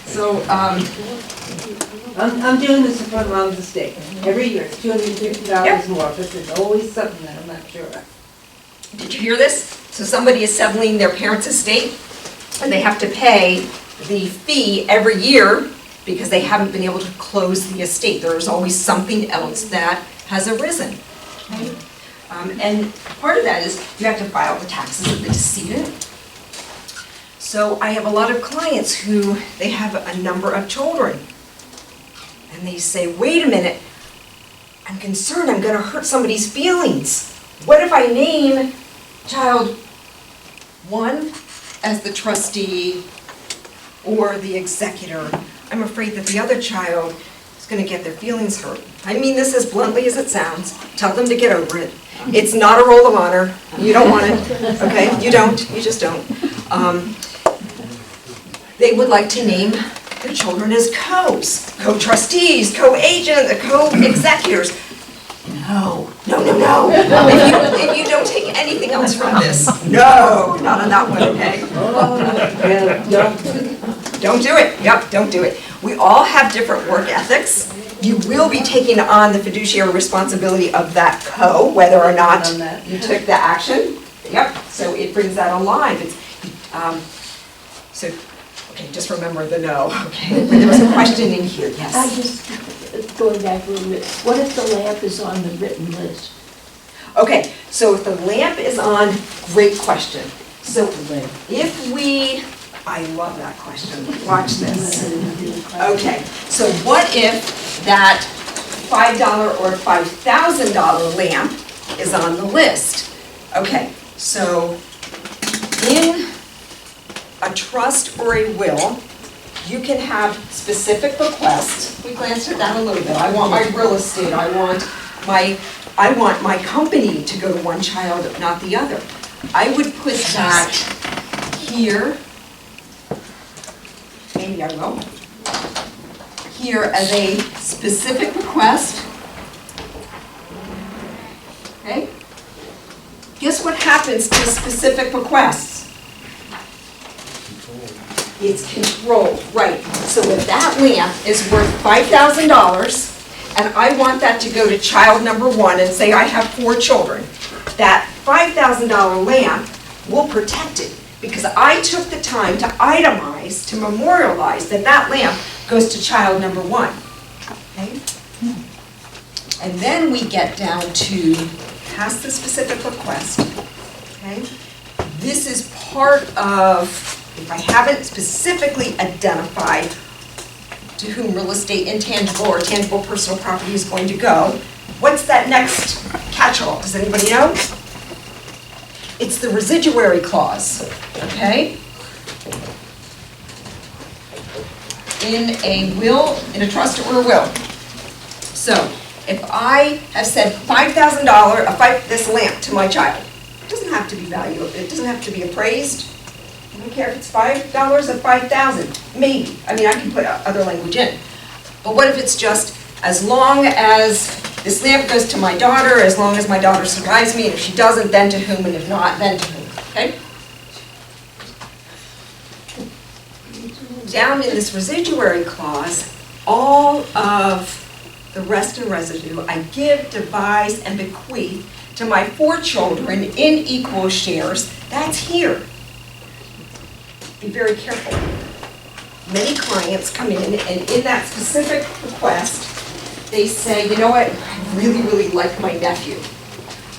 Speaker 9: So, I'm doing this for my mom's estate. Every year, it's $250 more, but there's always something that I'm not sure of.
Speaker 3: Did you hear this? So somebody is settling their parents' estate, and they have to pay the fee every year because they haven't been able to close the estate. There is always something else that has arisen. Okay? And part of that is you have to file the taxes of the decedent. So I have a lot of clients who, they have a number of children. And they say, wait a minute, I'm concerned I'm gonna hurt somebody's feelings. What if I name child 1 as the trustee or the executor? I'm afraid that the other child is gonna get their feelings hurt. I mean this as bluntly as it sounds. Tell them to get over it. It's not a roll of honor. You don't want it, okay? You don't, you just don't. They would like to name their children as co-trustees, co-agents, co-executors. No. If you don't take anything else from this, no, not on that one, okay? Don't do it, yep, don't do it. We all have different work ethics. You will be taking on the fiduciary responsibility of that whether or not you took the action. Yep, so it brings that alive. Okay, just remember the no, okay? There was a question in here, yes.
Speaker 10: I'm just going back a little bit. What if the lamp is on the written list?
Speaker 3: Okay, so if the lamp is on, great question. So if we, I love that question, watch this. Okay, so what if that $5 or $5,000 lamp is on the list? Okay, so in a trust or a will, you can have specific requests. We glanced at that a little bit. I want my real estate, I want my company to go to one child, not the other. I would put that here, in yellow, here as a specific request. Okay? Guess what happens to specific requests? It's controlled, right. So if that lamp is worth $5,000, and I want that to go to child number 1, and say I have 4 children, that $5,000 lamp will protect it, because I took the time to itemize, to memorialize that that lamp goes to child number 1. Okay? And then we get down to past the specific request. Okay? This is part of, if I haven't specifically identified to whom real estate intangible or tangible personal property is going to go, what's that next catch-all? Does anybody know? It's the residuary clause, okay? In a will, in a trust or a will. So, If I have said $5,000, this lamp to my child, it doesn't have to be valued, it doesn't have to be appraised. I don't care if it's $5 or 5,000, maybe. I mean, I can put other language in. But what if it's just, as long as this lamp goes to my daughter, as long as my daughter survives me, and if she doesn't, then to whom, and if not, then to whom, okay? Down in this residuary clause, all of the rest and residue I give, devise, and bequeath to my 4 children in equal shares. That's here. Be very careful. Many clients come in, and in that specific request, they say, you know what, I really, really like my nephew.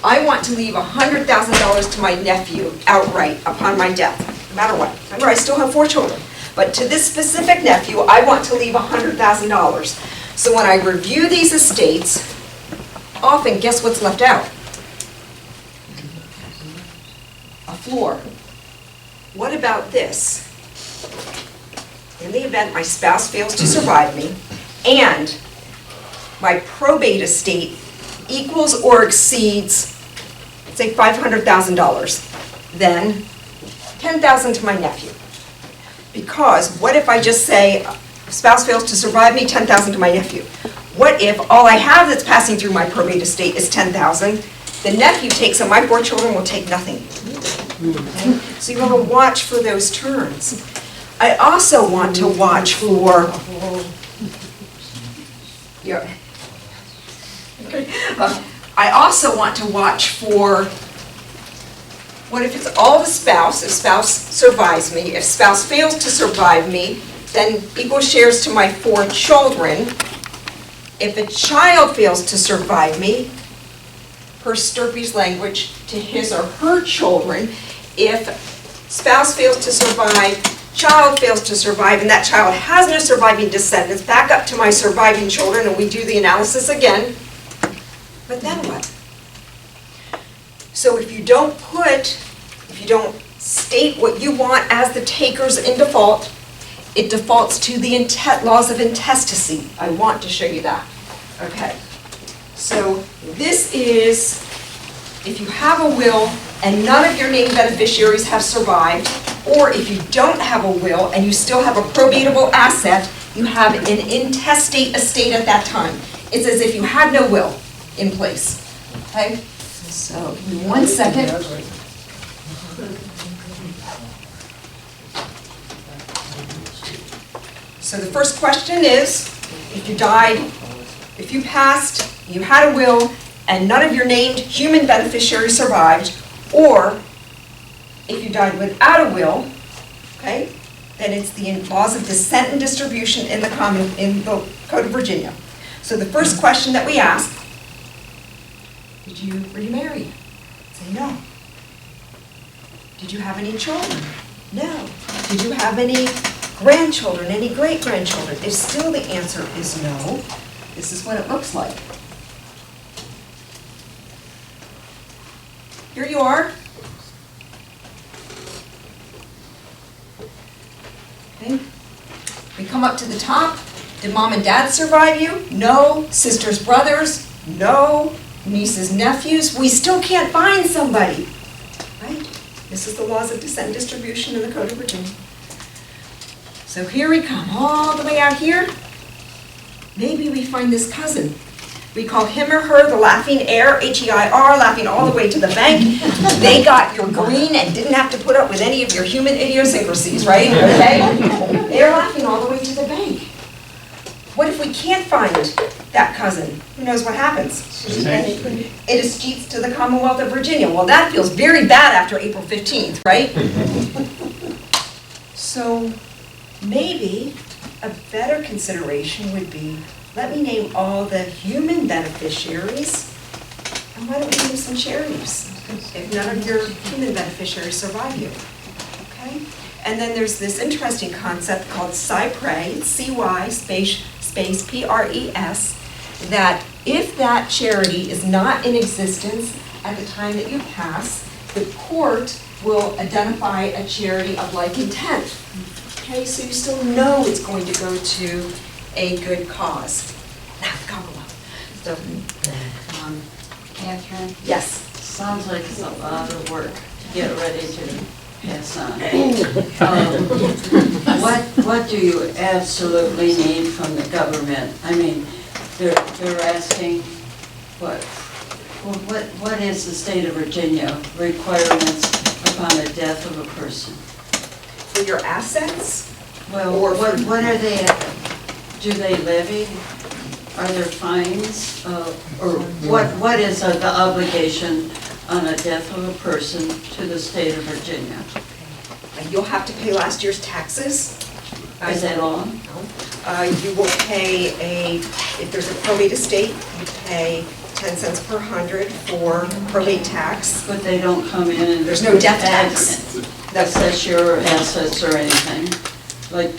Speaker 3: I want to leave $100,000 to my nephew outright upon my death, no matter what. Remember, I still have 4 children. But to this specific nephew, I want to leave $100,000. So when I review these estates, often, guess what's left out? A floor. What about this? In the event my spouse fails to survive me, and my probate estate equals or exceeds, say, $500,000, then $10,000 to my nephew. Because what if I just say, spouse fails to survive me, $10,000 to my nephew? What if all I have that's passing through my probate estate is $10,000? The nephew takes, and my 4 children will take nothing. Okay? So you want to watch for those turns. I also want to watch for I also want to watch for, what if it's all the spouse, if spouse survives me, if spouse fails to survive me, then equal shares to my 4 children. If a child fails to survive me, per Sturpey's language, to his or her children. If spouse fails to survive, child fails to survive, and that child has no surviving descendants, back up to my surviving children, and we do the analysis again. But then what? So if you don't state what you want as the takers in default, it defaults to the laws of intestacy. I want to show you that. Okay. So this is, if you have a will and none of your named beneficiaries have survived, or if you don't have a will and you still have a probatable asset, you have an intestate estate at that time. It's as if you had no will in place. Okay? So, give me 1 second. So the first question is, if you died, if you passed, you had a will, and none of your named human beneficiaries survived, or if you died without a will, okay, then it's the laws of descent and distribution in the Code of Virginia. So the first question that we ask, were you married? Say no. Did you have any children? No. Did you have any grandchildren, any great-grandchildren? If still the answer is no, this is what it looks like. Here you are. Okay. We come up to the top. Did mom and dad survive you? No. Sisters, brothers? No. Nieces, nephews? We still can't find somebody. Right? This is the laws of descent and distribution in the Code of Virginia. So here we come, all the way out here. Maybe we find this cousin. We call him or her the laughing heir, H-E-I-R, laughing all the way to the bank. They got your green and didn't have to put up with any of your human idiosyncrasies, right? Okay? They're laughing all the way to the bank. What if we can't find that cousin? Who knows what happens? It escheats to the Commonwealth of Virginia. Well, that feels very bad after April 15th, right? So maybe a better consideration would be, let me name all the human beneficiaries, and why don't we name some charities if none of your human beneficiaries survive you, okay? And then there's this interesting concept called CyPres, C-Y space P-R-E-S, that if that charity is not in existence at the time that you pass, the court will identify a charity of like intent. Okay, so you still know it's going to go to a good cause. Now, the Commonwealth. Catherine,
Speaker 4: Yes. Sounds like it's a lot of work to get ready to pass on. What do you absolutely need from the government? I mean, they're asking, what is the state of Virginia requirements upon the death of a person?
Speaker 3: For your assets?
Speaker 4: Well, what are they, do they levy? Are there fines? Or what is the obligation on a death of a person to the state of Virginia?
Speaker 3: You'll have to pay last year's taxes.
Speaker 4: Is that all?
Speaker 3: You will pay if there's a probate estate, you pay 10 cents per 100 for probate tax.
Speaker 4: But they don't come in and...
Speaker 3: There's no death tax.
Speaker 4: Assess your assets or anything, like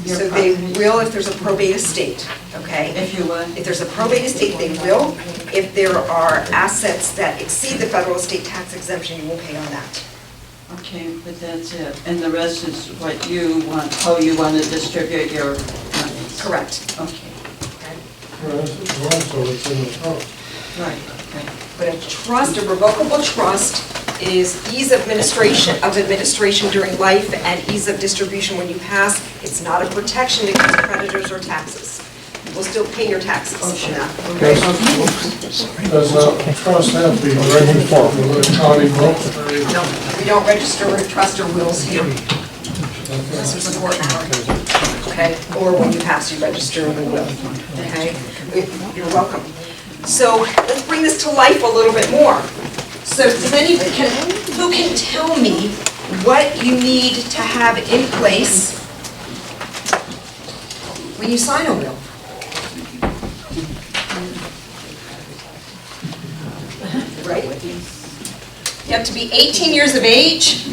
Speaker 4: your
Speaker 3: So they
Speaker 4: property?
Speaker 3: will if there's a probate estate, okay?
Speaker 4: If you would?
Speaker 3: If there's a probate estate, they will. If there are assets that exceed the federal estate tax exemption, you will pay on that.
Speaker 4: Okay, but that's it. And the rest is what you want, how you want to distribute your money?
Speaker 3: Correct.
Speaker 4: Okay,
Speaker 7: Also, it's in the trust.
Speaker 4: right.
Speaker 3: But a trust, a revocable trust, is ease of administration during life and ease of distribution when you pass. It's not a protection against creditors or taxes. You will still pay your taxes on that. Okay?
Speaker 7: Does a trust have to be registered with the county book?
Speaker 3: No, we don't register a trust or wills here. Unless there's a court matter. Okay? Or when you pass, you register the will. Okay? You're welcome. So let's bring this to life a little bit more. So who can tell me what you need to have in place when you sign a will? Right? You have to be 18 years of age.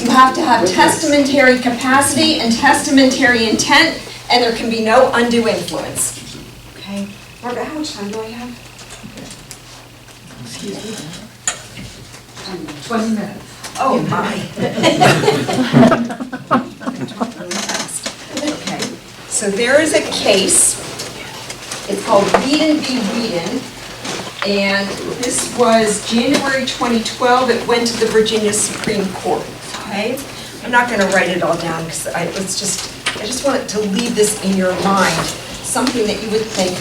Speaker 3: You have to have testamentary capacity and testamentary intent, and there can be no undue influence. Okay? Margaret, how much time do I have? Excuse me.
Speaker 6: 20 minutes.
Speaker 3: Oh, my. Really fast. Okay. So there is a case. It's called Whedon v. Whedon. And this was January 2012. It went to the Virginia Supreme Court. Okay? I'm not going to write it all down because I just want it to leave this in your mind. Something that you would think,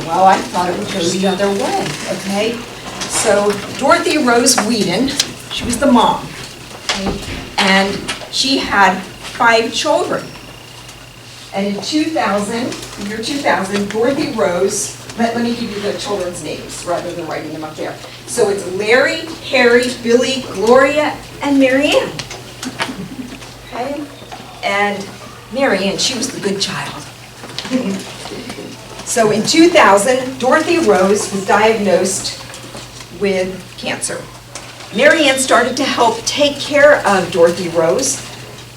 Speaker 3: well, I thought it would go the other way. Okay? So Dorothy Rose Whedon, she was the mom, okay? And she had 5 children. And in 2000, year 2000, Dorothy Rose, let me give you the children's names rather than writing them up there. So it's Larry, Harry, Billy, Gloria, and Marianne. Okay? And Marianne, she was the good child. So in 2000, Dorothy Rose was diagnosed with cancer. Marianne started to help take care of Dorothy Rose,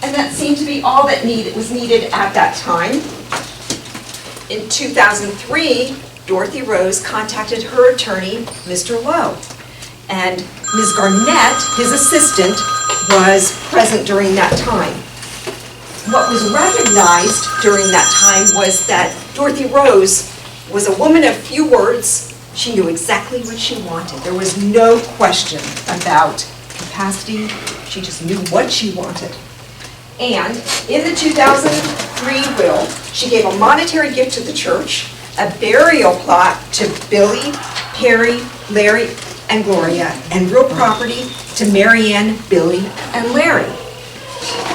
Speaker 3: and that seemed to be all that was needed at that time. In 2003, Dorothy Rose contacted her attorney, Mr. Lowe, and Ms. Garnett, his assistant, was present during that time. What was recognized during that time was that Dorothy Rose was a woman of few words. She knew exactly what she wanted. There was no question about capacity. She just knew what she wanted. And in the 2003 will, she gave a monetary gift to the church, a burial plot to Billy, Perry, Larry, and Gloria, and real property to Marianne, Billy, and Larry.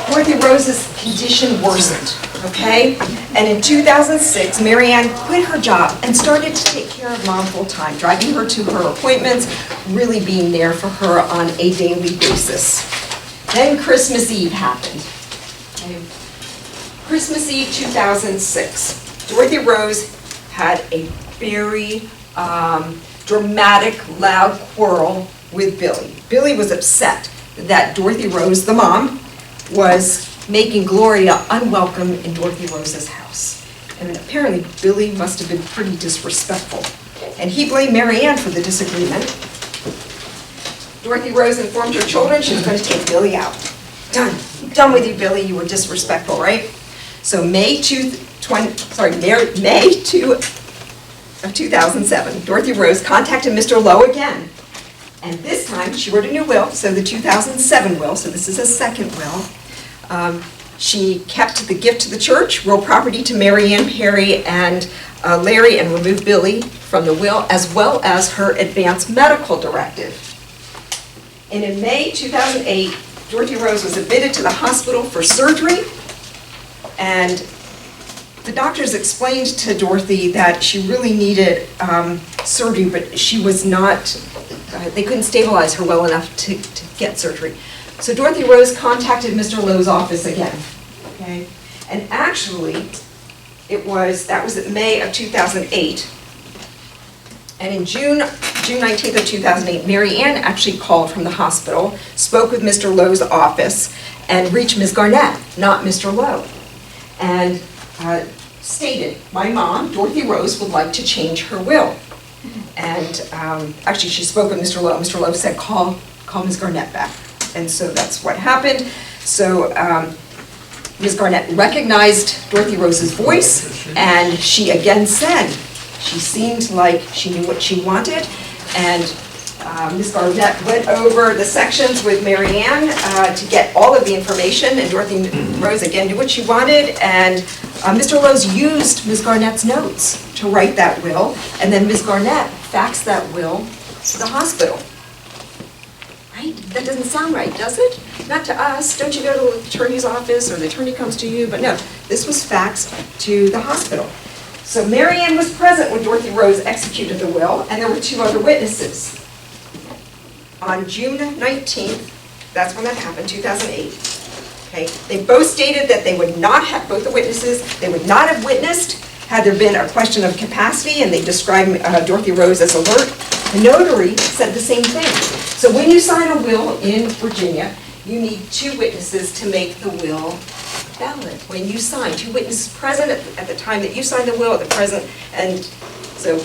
Speaker 3: Dorothy Rose's condition worsened, okay? And in 2006, Marianne quit her job and started to take care of Mom full-time, driving her to her appointments, really being there for her on a daily basis. Then Christmas Eve happened. Okay. Christmas Eve 2006, Dorothy Rose had a very dramatic, loud quarrel with Billy. Billy was upset that Dorothy Rose, the mom, was making Gloria unwelcome in Dorothy Rose's house. And apparently Billy must have been pretty disrespectful. And he blamed Marianne for the disagreement. Dorothy Rose informed her children she was going to take Billy out. Done with you, Billy, you were disrespectful, right? So May 2, of 2007, Dorothy Rose contacted Mr. Lowe again. And this time, she wrote a new will, so the 2007 will, so this is a second will. She kept the gift to the church, real property to Mary Ann Perry and Larry, and removed Billy from the will, as well as her advance medical directive. And in May 2008, Dorothy Rose was admitted to the hospital for surgery, and the doctors explained to Dorothy that she really needed surgery, but she was not, they couldn't stabilize her well enough to get surgery. So Dorothy Rose contacted Mr. Lowe's office again, okay? And actually, that was in May of 2008. And in June 19th of 2008, Mary Ann actually called from the hospital, spoke with Mr. Lowe's office, and reached Ms. Garnett, not Mr. Lowe. And stated, my mom, Dorothy Rose, would like to change her will. And actually, she spoke with Mr. Lowe. Mr. Lowe said, call Ms. Garnett back. And so that's what happened. So Ms. Garnett recognized Dorothy Rose's voice, and she again said, she seemed like she knew what she wanted, and Ms. Garnett went over the sections with Mary Ann to get all of the information, and Dorothy Rose again knew what she wanted, and Mr. Rose used Ms. Garnett's notes to write that will, and then Ms. Garnett faxed that will to the hospital. Right? That doesn't sound right, does it? Not to us. Don't you go to the attorney's office or the attorney comes to you? But no, this was faxed to the hospital. So Mary Ann was present when Dorothy Rose executed the will, and there were two other witnesses. On June 19th, that's when that happened, 2008. Okay, they both stated that they would not have, both the witnesses, they would not have witnessed had there been a question of capacity, and they described Dorothy Rose as alert. The notary said the same thing. So when you sign a will in Virginia, you need two witnesses to make the will valid. When you sign, two witnesses present at the time that you sign the will, at the present, and so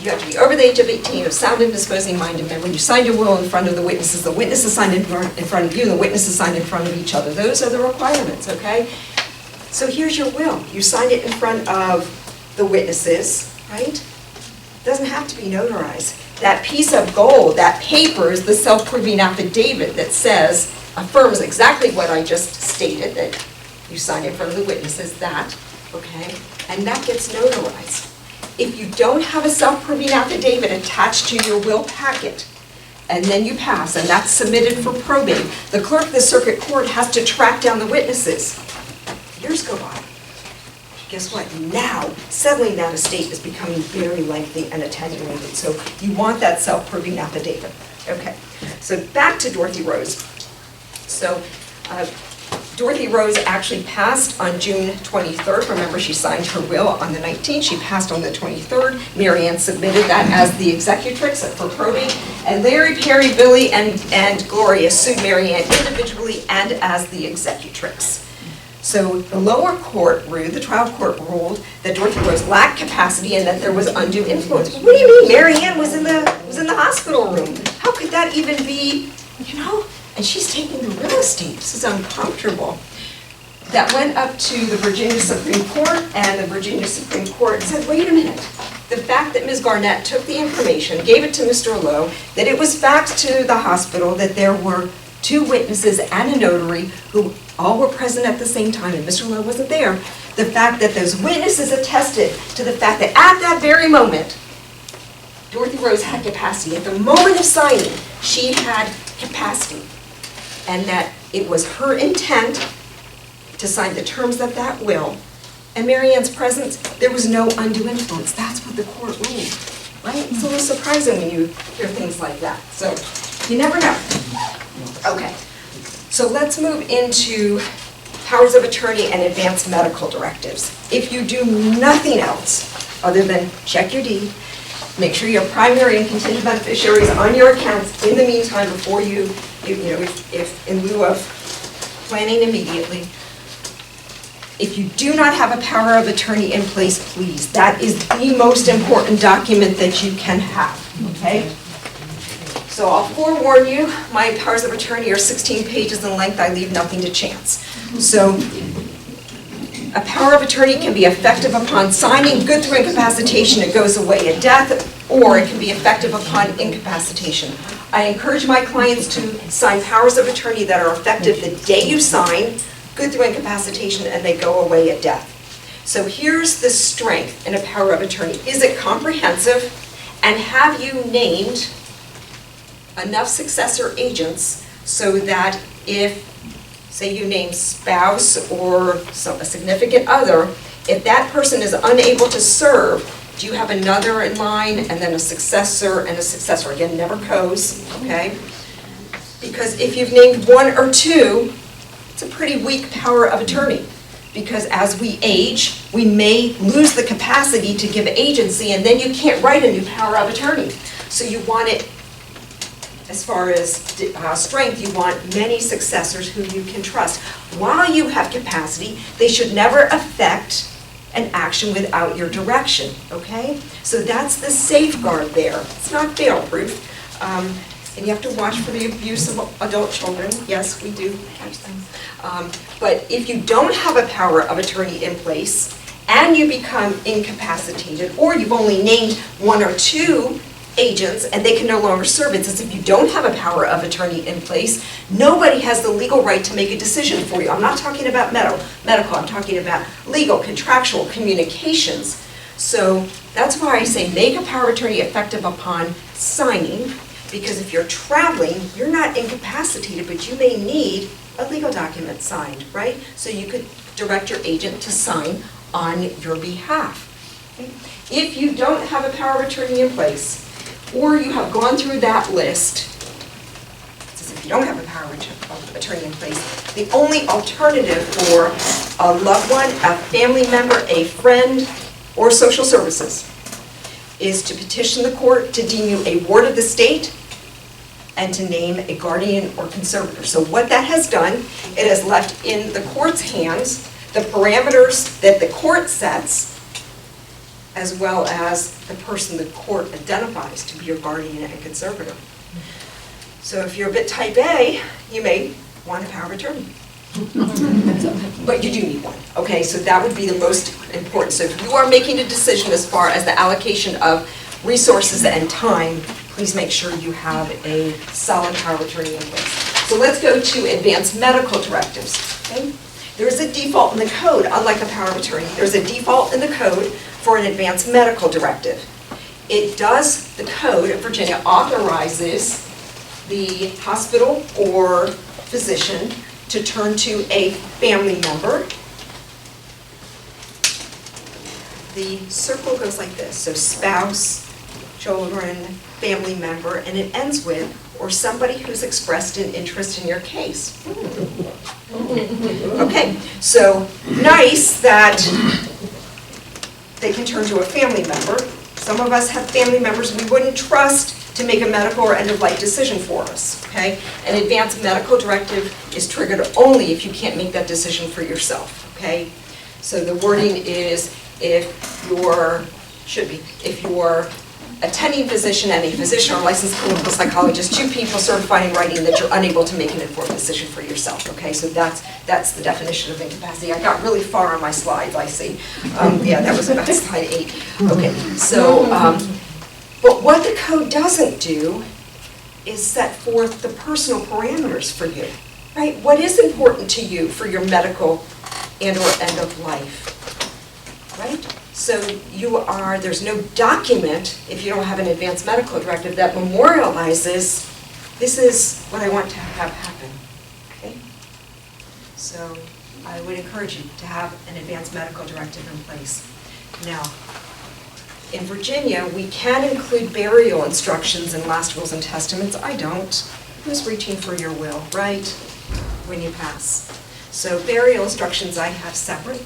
Speaker 3: you have to be over the age of 18, of sound and disposing mind, and when you sign your will in front of the witnesses signed in front of you, and the witnesses signed in front of each other. Those are the requirements, okay? So here's your will. You signed it in front of the witnesses, right? Doesn't have to be notarized. That piece of gold, that paper, is the self-proving affidavit that says, affirms exactly what I just stated, that you signed in front of the witnesses, that, okay? And that gets notarized. If you don't have a self-proving affidavit attached to your will packet, and then you pass, and that's submitted for probate, the clerk of the circuit court has to track down the witnesses. Years go by. Guess what? Now, settling that estate is becoming very lengthy and attenuated, so you want that self-proving affidavit. Okay, so back to Dorothy Rose. So Dorothy Rose actually passed on June 23rd. Remember, she signed her will on the 19th. She passed on the 23rd. Mary Ann submitted that as the executrix for probate. And Larry, Perry, Billy, and Gloria sued Mary Ann individually and as the executrix. So the lower court ruled, the trial court ruled, that Dorothy Rose lacked capacity and that there was undue influence. What do you mean? Mary Ann was in the hospital room. How could that even be, you know? And she's taking the real estate. This is uncomfortable. That went up to the Virginia Supreme Court, and the Virginia Supreme Court said, wait a minute. The fact that Ms. Garnett took the information, gave it to Mr. Lowe, that it was faxed to the hospital, that there were two witnesses and a notary who all were present at the same time, and Mr. Lowe wasn't there. The fact that those witnesses attested to the fact that at that very moment, Dorothy Rose had capacity. At the moment of signing, she had capacity. And that it was her intent to sign the terms of that will. And Mary Ann's presence, there was no undue influence. That's what the court ruled, right? It's a little surprising when you hear things like that. So you never know. Okay, so let's move into powers of attorney and advanced medical directives. If you do nothing else other than check your deed, make sure your primary and contingent beneficiaries on your accounts in the meantime before you know, if in lieu of planning immediately. If you do not have a power of attorney in place, please. That is the most important document that you can have, okay? So I'll forewarn you, my powers of attorney are 16 pages in length. I leave nothing to chance. So A power of attorney can be effective upon signing. Good through incapacitation, it goes away at death, or it can be effective upon incapacitation. I encourage my clients to sign powers of attorney that are effective the day you sign, good through incapacitation, and they go away at death. So here's the strength in a power of attorney. Is it comprehensive? And have you named enough successor agents so that if, say you name spouse or a significant other, if that person is unable to serve, do you have another in line and then a successor and a successor? Again, never co's, okay? Because if you've named one or two, it's a pretty weak power of attorney. Because as we age, we may lose the capacity to give agency, and then you can't write a new power of attorney. So you want it, as far as strength, you want many successors who you can trust. While you have capacity, they should never affect an action without your direction, okay? So that's the safeguard there. It's not fail-proof. And you have to watch for the abuse of adult children. Yes, we do catch them. But if you don't have a power of attorney in place and you become incapacitated, or you've only named one or two agents and they can no longer serve, it's as if you don't have a power of attorney in place, nobody has the legal right to make a decision for you. I'm not talking about medical, I'm talking about legal, contractual, communications. So that's why I say make a power of attorney effective upon signing. Because if you're traveling, you're not incapacitated, but you may need a legal document signed, right? So you could direct your agent to sign on your behalf. Okay? If you don't have a power of attorney in place, or you have gone through that list, it's as if you don't have a power of attorney in place, the only alternative for a loved one, a family member, a friend, or social services is to petition the court to deem you a ward of the state and to name a guardian or conservator. So what that has done, it has left in the court's hands the parameters that the court sets, as well as the person the court identifies to be your guardian and conservator. So if you're a bit type A, you may want a power of attorney. But you do need one, okay? So that would be the most important. So if you are making a decision as far as the allocation of resources and time, please make sure you have a solid power of attorney in place. So let's go to advanced medical directives, okay? There is a default in the code, unlike a power of attorney. There's a default in the code for an advanced medical directive. It does, the code in Virginia authorizes the hospital or physician to turn to a family member. The circle goes like this, so spouse, children, family member, and it ends with, or somebody who's expressed an interest in your case. Okay, so nice that they can turn to a family member. Some of us have family members we wouldn't trust to make a medical or end-of-life decision for us, okay? An advanced medical directive is triggered only if you can't make that decision for yourself, okay? So the wording is if your attending physician and a physician or licensed clinical psychologist, two people certifying in writing that you're unable to make an informed decision for yourself, okay? So that's the definition of incapacity. I got really far on my slides, I see. Yeah, that was about slide 8. Okay, so, but what the code doesn't do is set forth the personal parameters for you, right? What is important to you for your medical and or end of life, right? So there's no document, if you don't have an advanced medical directive, that memorializes, this is what I want to have happen, okay? So I would encourage you to have an advanced medical directive in place. Now, in Virginia, we can include burial instructions in last wills and testaments. I don't. Who's reaching for your will, right? When you pass. So burial instructions I have separate.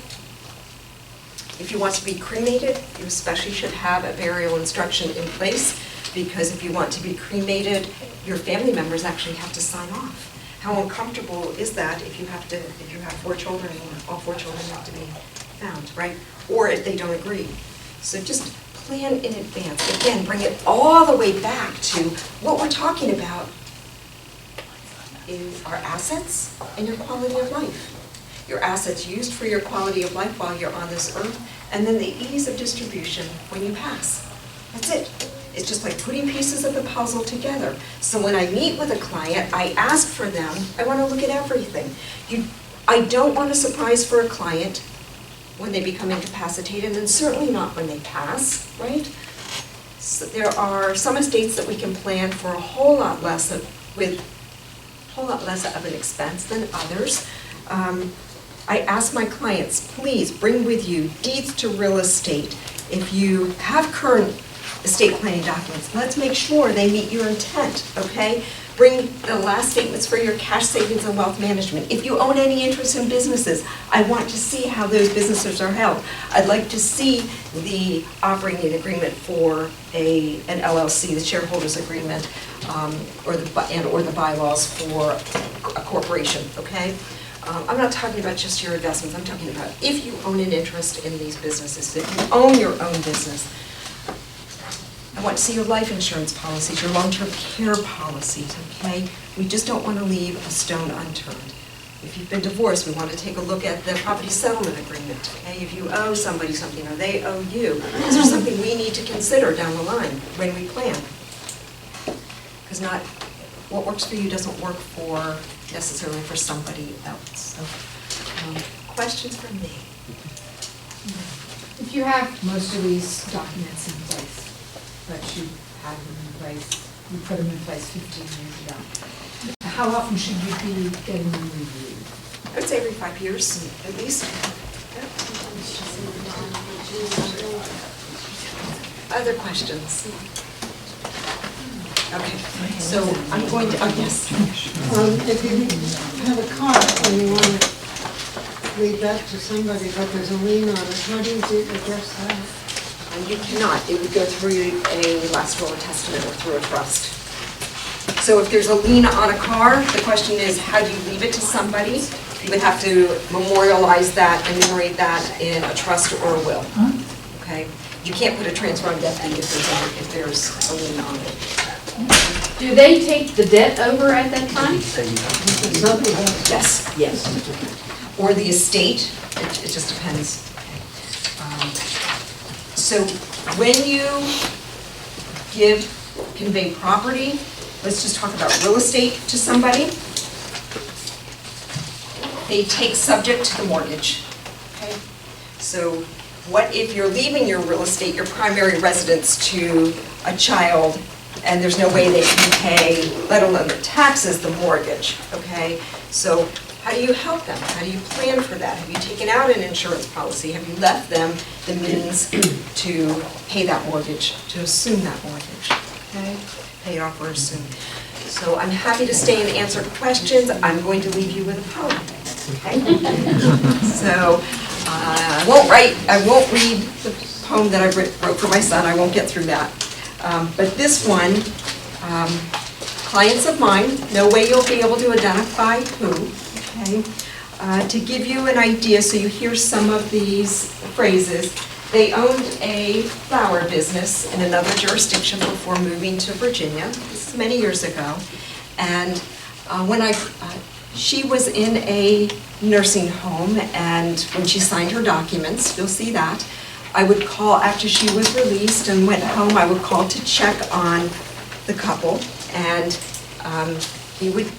Speaker 3: If you want to be cremated, you especially should have a burial instruction in place, because if you want to be cremated, your family members actually have to sign off. How uncomfortable is that if you have 4 children and all 4 children have to be found, right? Or if they don't agree. So just plan in advance. Again, bring it all the way back to what we're talking about is our assets and your quality of life. your assets used for your quality of life while you're on this earth, and then the ease of distribution when you pass. That's it. It's just like putting pieces of the puzzle together. So when I meet with a client, I ask for them, I want to look at everything. I don't want a surprise for a client when they become incapacitated, and certainly not when they pass, right? So there are some estates that we can plan for a whole lot less of an expense than others. I ask my clients, please bring with you deeds to real estate. If you have current estate planning documents, let's make sure they meet your intent, okay? Bring the last statements for your cash savings and wealth management. If you own any interest in businesses, I want to see how those businesses are held. I'd like to see the operating agreement for an LLC, the shareholders agreement, or the bylaws for a corporation, okay? I'm not talking about just your investments, I'm talking about if you own an interest in these businesses, if you own your own business. I want to see your life insurance policies, your long-term care policies, okay? We just don't want to leave a stone unturned. If you've been divorced, we want to take a look at the property settlement agreement, okay? If you owe somebody something or they owe you, is there something we need to consider down the line when we plan? Because not what works for you doesn't work for necessarily for somebody else. So, questions from me?
Speaker 6: If you have most of these documents in place, but you had them in place, you put them in place 15 years ago, how often should you be getting them reviewed?
Speaker 3: I would say every 5 years, at least. Other questions? Okay, so I'm going to, yes.
Speaker 11: If you have a car and you want to leave that to somebody, but there's a lien on it, how do you address that?
Speaker 3: You cannot. It would go through a last will or testament or through a trust. So if there's a lien on a car, the question is, how do you leave it to somebody? You would have to memorialize that, enumerate that in a trust or a will. Okay? You can't put a transfer on death deed if there's a lien on it.
Speaker 10: Do they take the debt over at that time?
Speaker 3: Yes.
Speaker 10: Yes.
Speaker 3: Or the estate. It just depends. So when you convey property, let's just talk about real estate to somebody, they take subject to the mortgage, okay? So what if you're leaving your real estate, your primary residence, to a child, and there's no way they can pay, let alone the taxes, the mortgage, okay? So how do you help them? How do you plan for that? Have you taken out an insurance policy? Have you left them the means to pay that mortgage, to assume that mortgage? Okay? Pay it off or assume. So I'm happy to stay and answer questions. I'm going to leave you with a poem. Okay? So I won't read the poem that I wrote for my son. I won't get through that. But this one, clients of mine, no way you'll be able to identify who. Okay. To give you an idea, so you hear some of these phrases, they owned a flower business in another jurisdiction before moving to Virginia. This is many years ago. And she was in a nursing home, and when she signed her documents, you'll see that, I would call after she was released and went home, I would call to check on the couple, and he would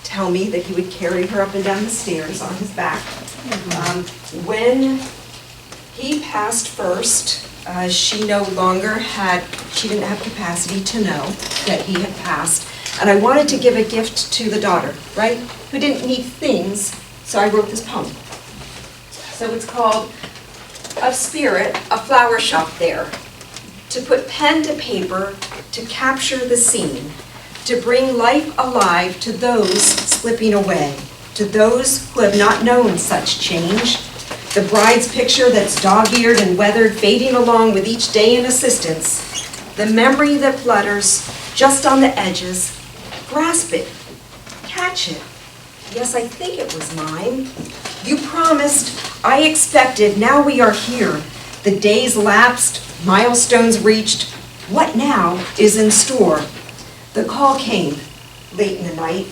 Speaker 3: tell me that he would carry her up and down the stairs on his back. When he passed first, she didn't have capacity to know that he had passed. And I wanted to give a gift to the daughter, right? Who didn't need things, so I wrote this poem. So it's called Of Spirit, a Flower Shop There. To put pen to paper, to capture the scene, to bring life alive to those slipping away, to those who have not known such change. The bride's picture that's dog-eared and weathered, fading along with each day in assistance. The memory that flutters just on the edges. Grasp it, catch it. Yes, I think it was mine. You promised, I expected, now we are here. The days lapsed, milestones reached. What now is in store? The call came, late in the night,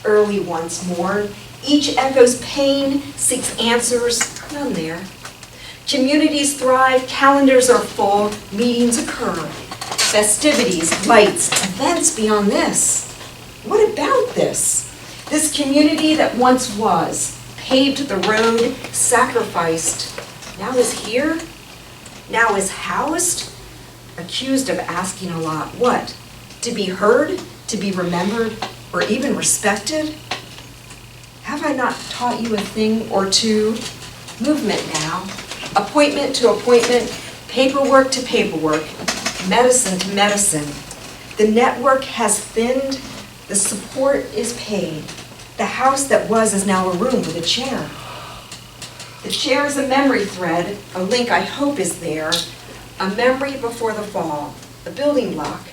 Speaker 3: early once more. Each echoes pain, seeks answers, none there. Communities thrive, calendars are full, meetings occur. Festivities, lights, events beyond this. What about this? This community that once was, paved the road, sacrificed, now is here? Now is housed? Accused of asking a lot. What? To be heard? To be remembered? Or even respected? Have I not taught you a thing or two? Movement now. Appointment to appointment, paperwork to paperwork, medicine to medicine. The network has thinned, the support is paid. The house that was is now a room with a chair. The chair is a memory thread, a link I hope is there, a memory before the fall, a building block.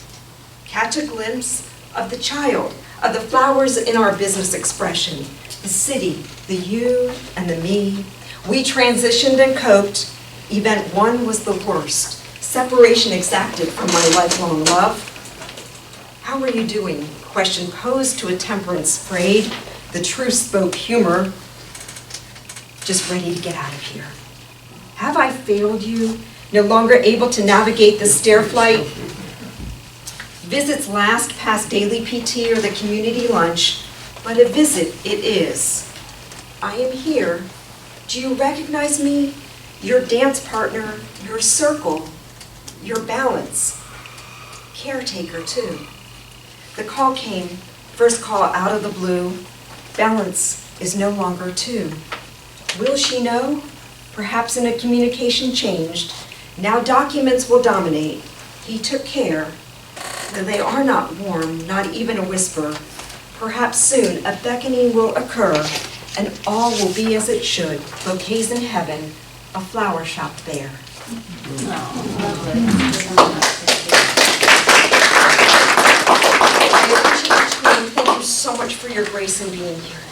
Speaker 3: Catch a glimpse of the child, of the flowers in our business expression, the city, the you and the me. We transitioned and coped. Event one was the worst. Separation exacted from my lifelong love. How are you doing? Question posed to a temperance frayed. The truth spoke humor. Just ready to get out of here. Have I failed you? No longer able to navigate the stair flight? Visits last past daily PT or the community lunch, but a visit it is. I am here. Do you recognize me? Your dance partner, your circle, your balance. Caretaker too. The call came, first call out of the blue. Balance is no longer two. Will she know? Perhaps in a communication changed. Now documents will dominate. He took care. Though they are not warm, not even a whisper. Perhaps soon a beckoning will occur, and all will be as it should. Bouquets in heaven, a flower shop there. Thank you so much for your grace in being here.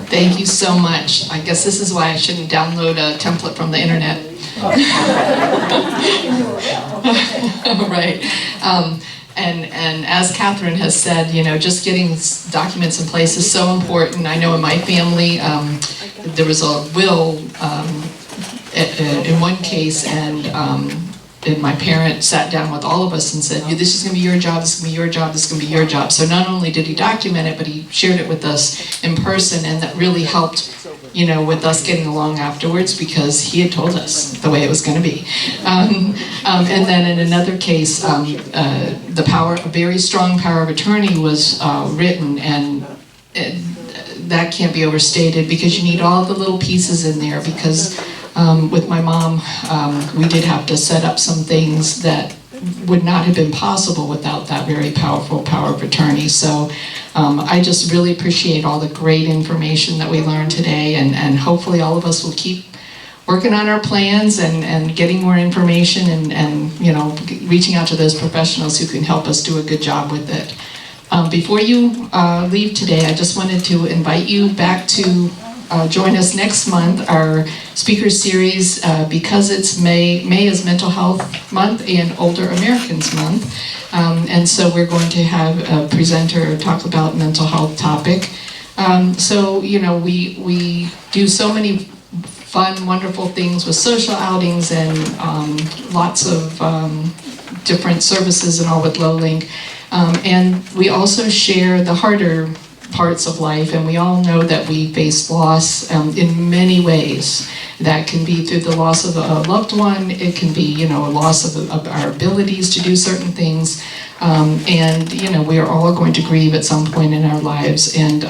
Speaker 1: Thank you so much. I guess this is why I shouldn't download a template from the internet. Right. And as Katherine has said, just getting documents in place is so important. I know in my family, there was a will in one case, and my parent sat down with all of us and said, this is going to be your job, this is going to be your job, this is going to be your job. So not only did he document it, but he shared it with us in person, and that really helped, with us getting along afterwards, because he had told us the way it was going to be. And then in another case, a very strong power of attorney was written, and that can't be overstated, because you need all the little pieces in there, because with my mom, we did have to set up some things that would not have been possible without that very powerful power of attorney. So I just really appreciate all the great information that we learned today, and hopefully all of us will keep working on our plans and getting more information and reaching out to those professionals who can help us do a good job with it. Before you leave today, I just wanted to invite you back to join us next month, our speaker series, because it's May is Mental Health Month and Older Americans Month. And so we're going to have a presenter talk about mental health topic. So, we do so many fun, wonderful things with social outings and lots of different services and all with LOWLINC. And we also share the harder parts of life, and we all know that we face loss in many ways. That can be through the loss of a loved one, it can be, a loss of our abilities to do certain things, and, we are all going to grieve at some point in our lives, and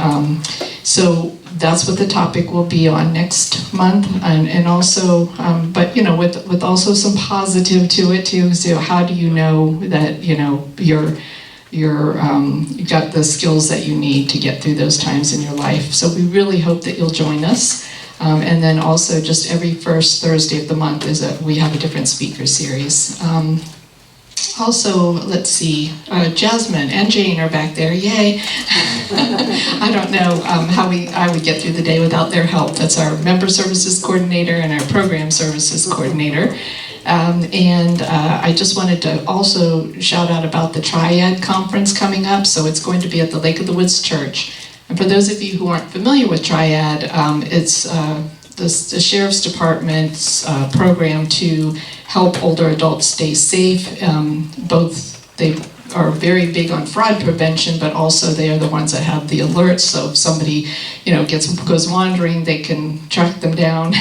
Speaker 1: so that's what the topic will be on next month, and also, but, with also some positive to it too, so how do you know that, you've got the skills that you need to get through those times in your life. So we really hope that you'll join us. And then also just every first Thursday of the month we have a different speaker series. Also, let's see, Jasmine and Jane are back there, yay. I don't know how I would get through the day without their help. That's our member services coordinator and our program services coordinator. And I just wanted to also shout out about the Triad Conference coming up. So it's going to be at the Lake of the Woods Church. And for those of you who aren't familiar with Triad, it's the Sheriff's Department's program to help older adults stay safe. Both they are very big on fraud prevention, but also they are the ones that have the alerts. So if somebody, goes wandering, they can track them down.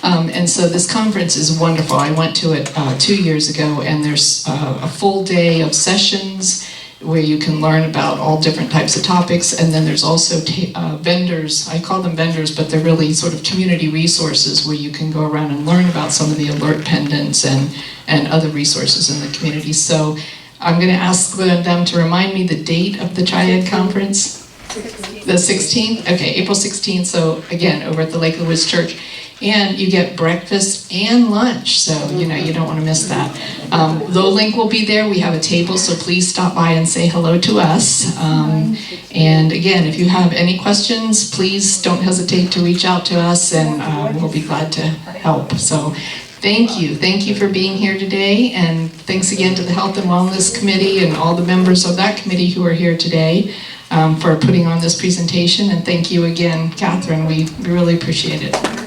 Speaker 1: And so this conference is wonderful. I went to it 2 years ago, and there's a full day of sessions where you can learn about all different types of topics, and then there's also vendors. I call them vendors, but they're really sort of community resources where you can go around and learn about some of the alert pendants and other resources in the community. So I'm going to ask them to remind me the date of the Triad Conference. 16th. The 16th? Okay, April 16th. So again, over at the Lake of the Woods Church. And you get breakfast and lunch, so you don't want to miss that. LOWLINC will be there. We have a table, so please stop by and say hello to us. And again, if you have any questions, please don't hesitate to reach out to us, and we'll be glad to help. So thank you for being here today, and thanks again to the Health and Wellness Committee and all the members of that committee who are here today for putting on this presentation. And thank you again, Catherine. We really appreciate it.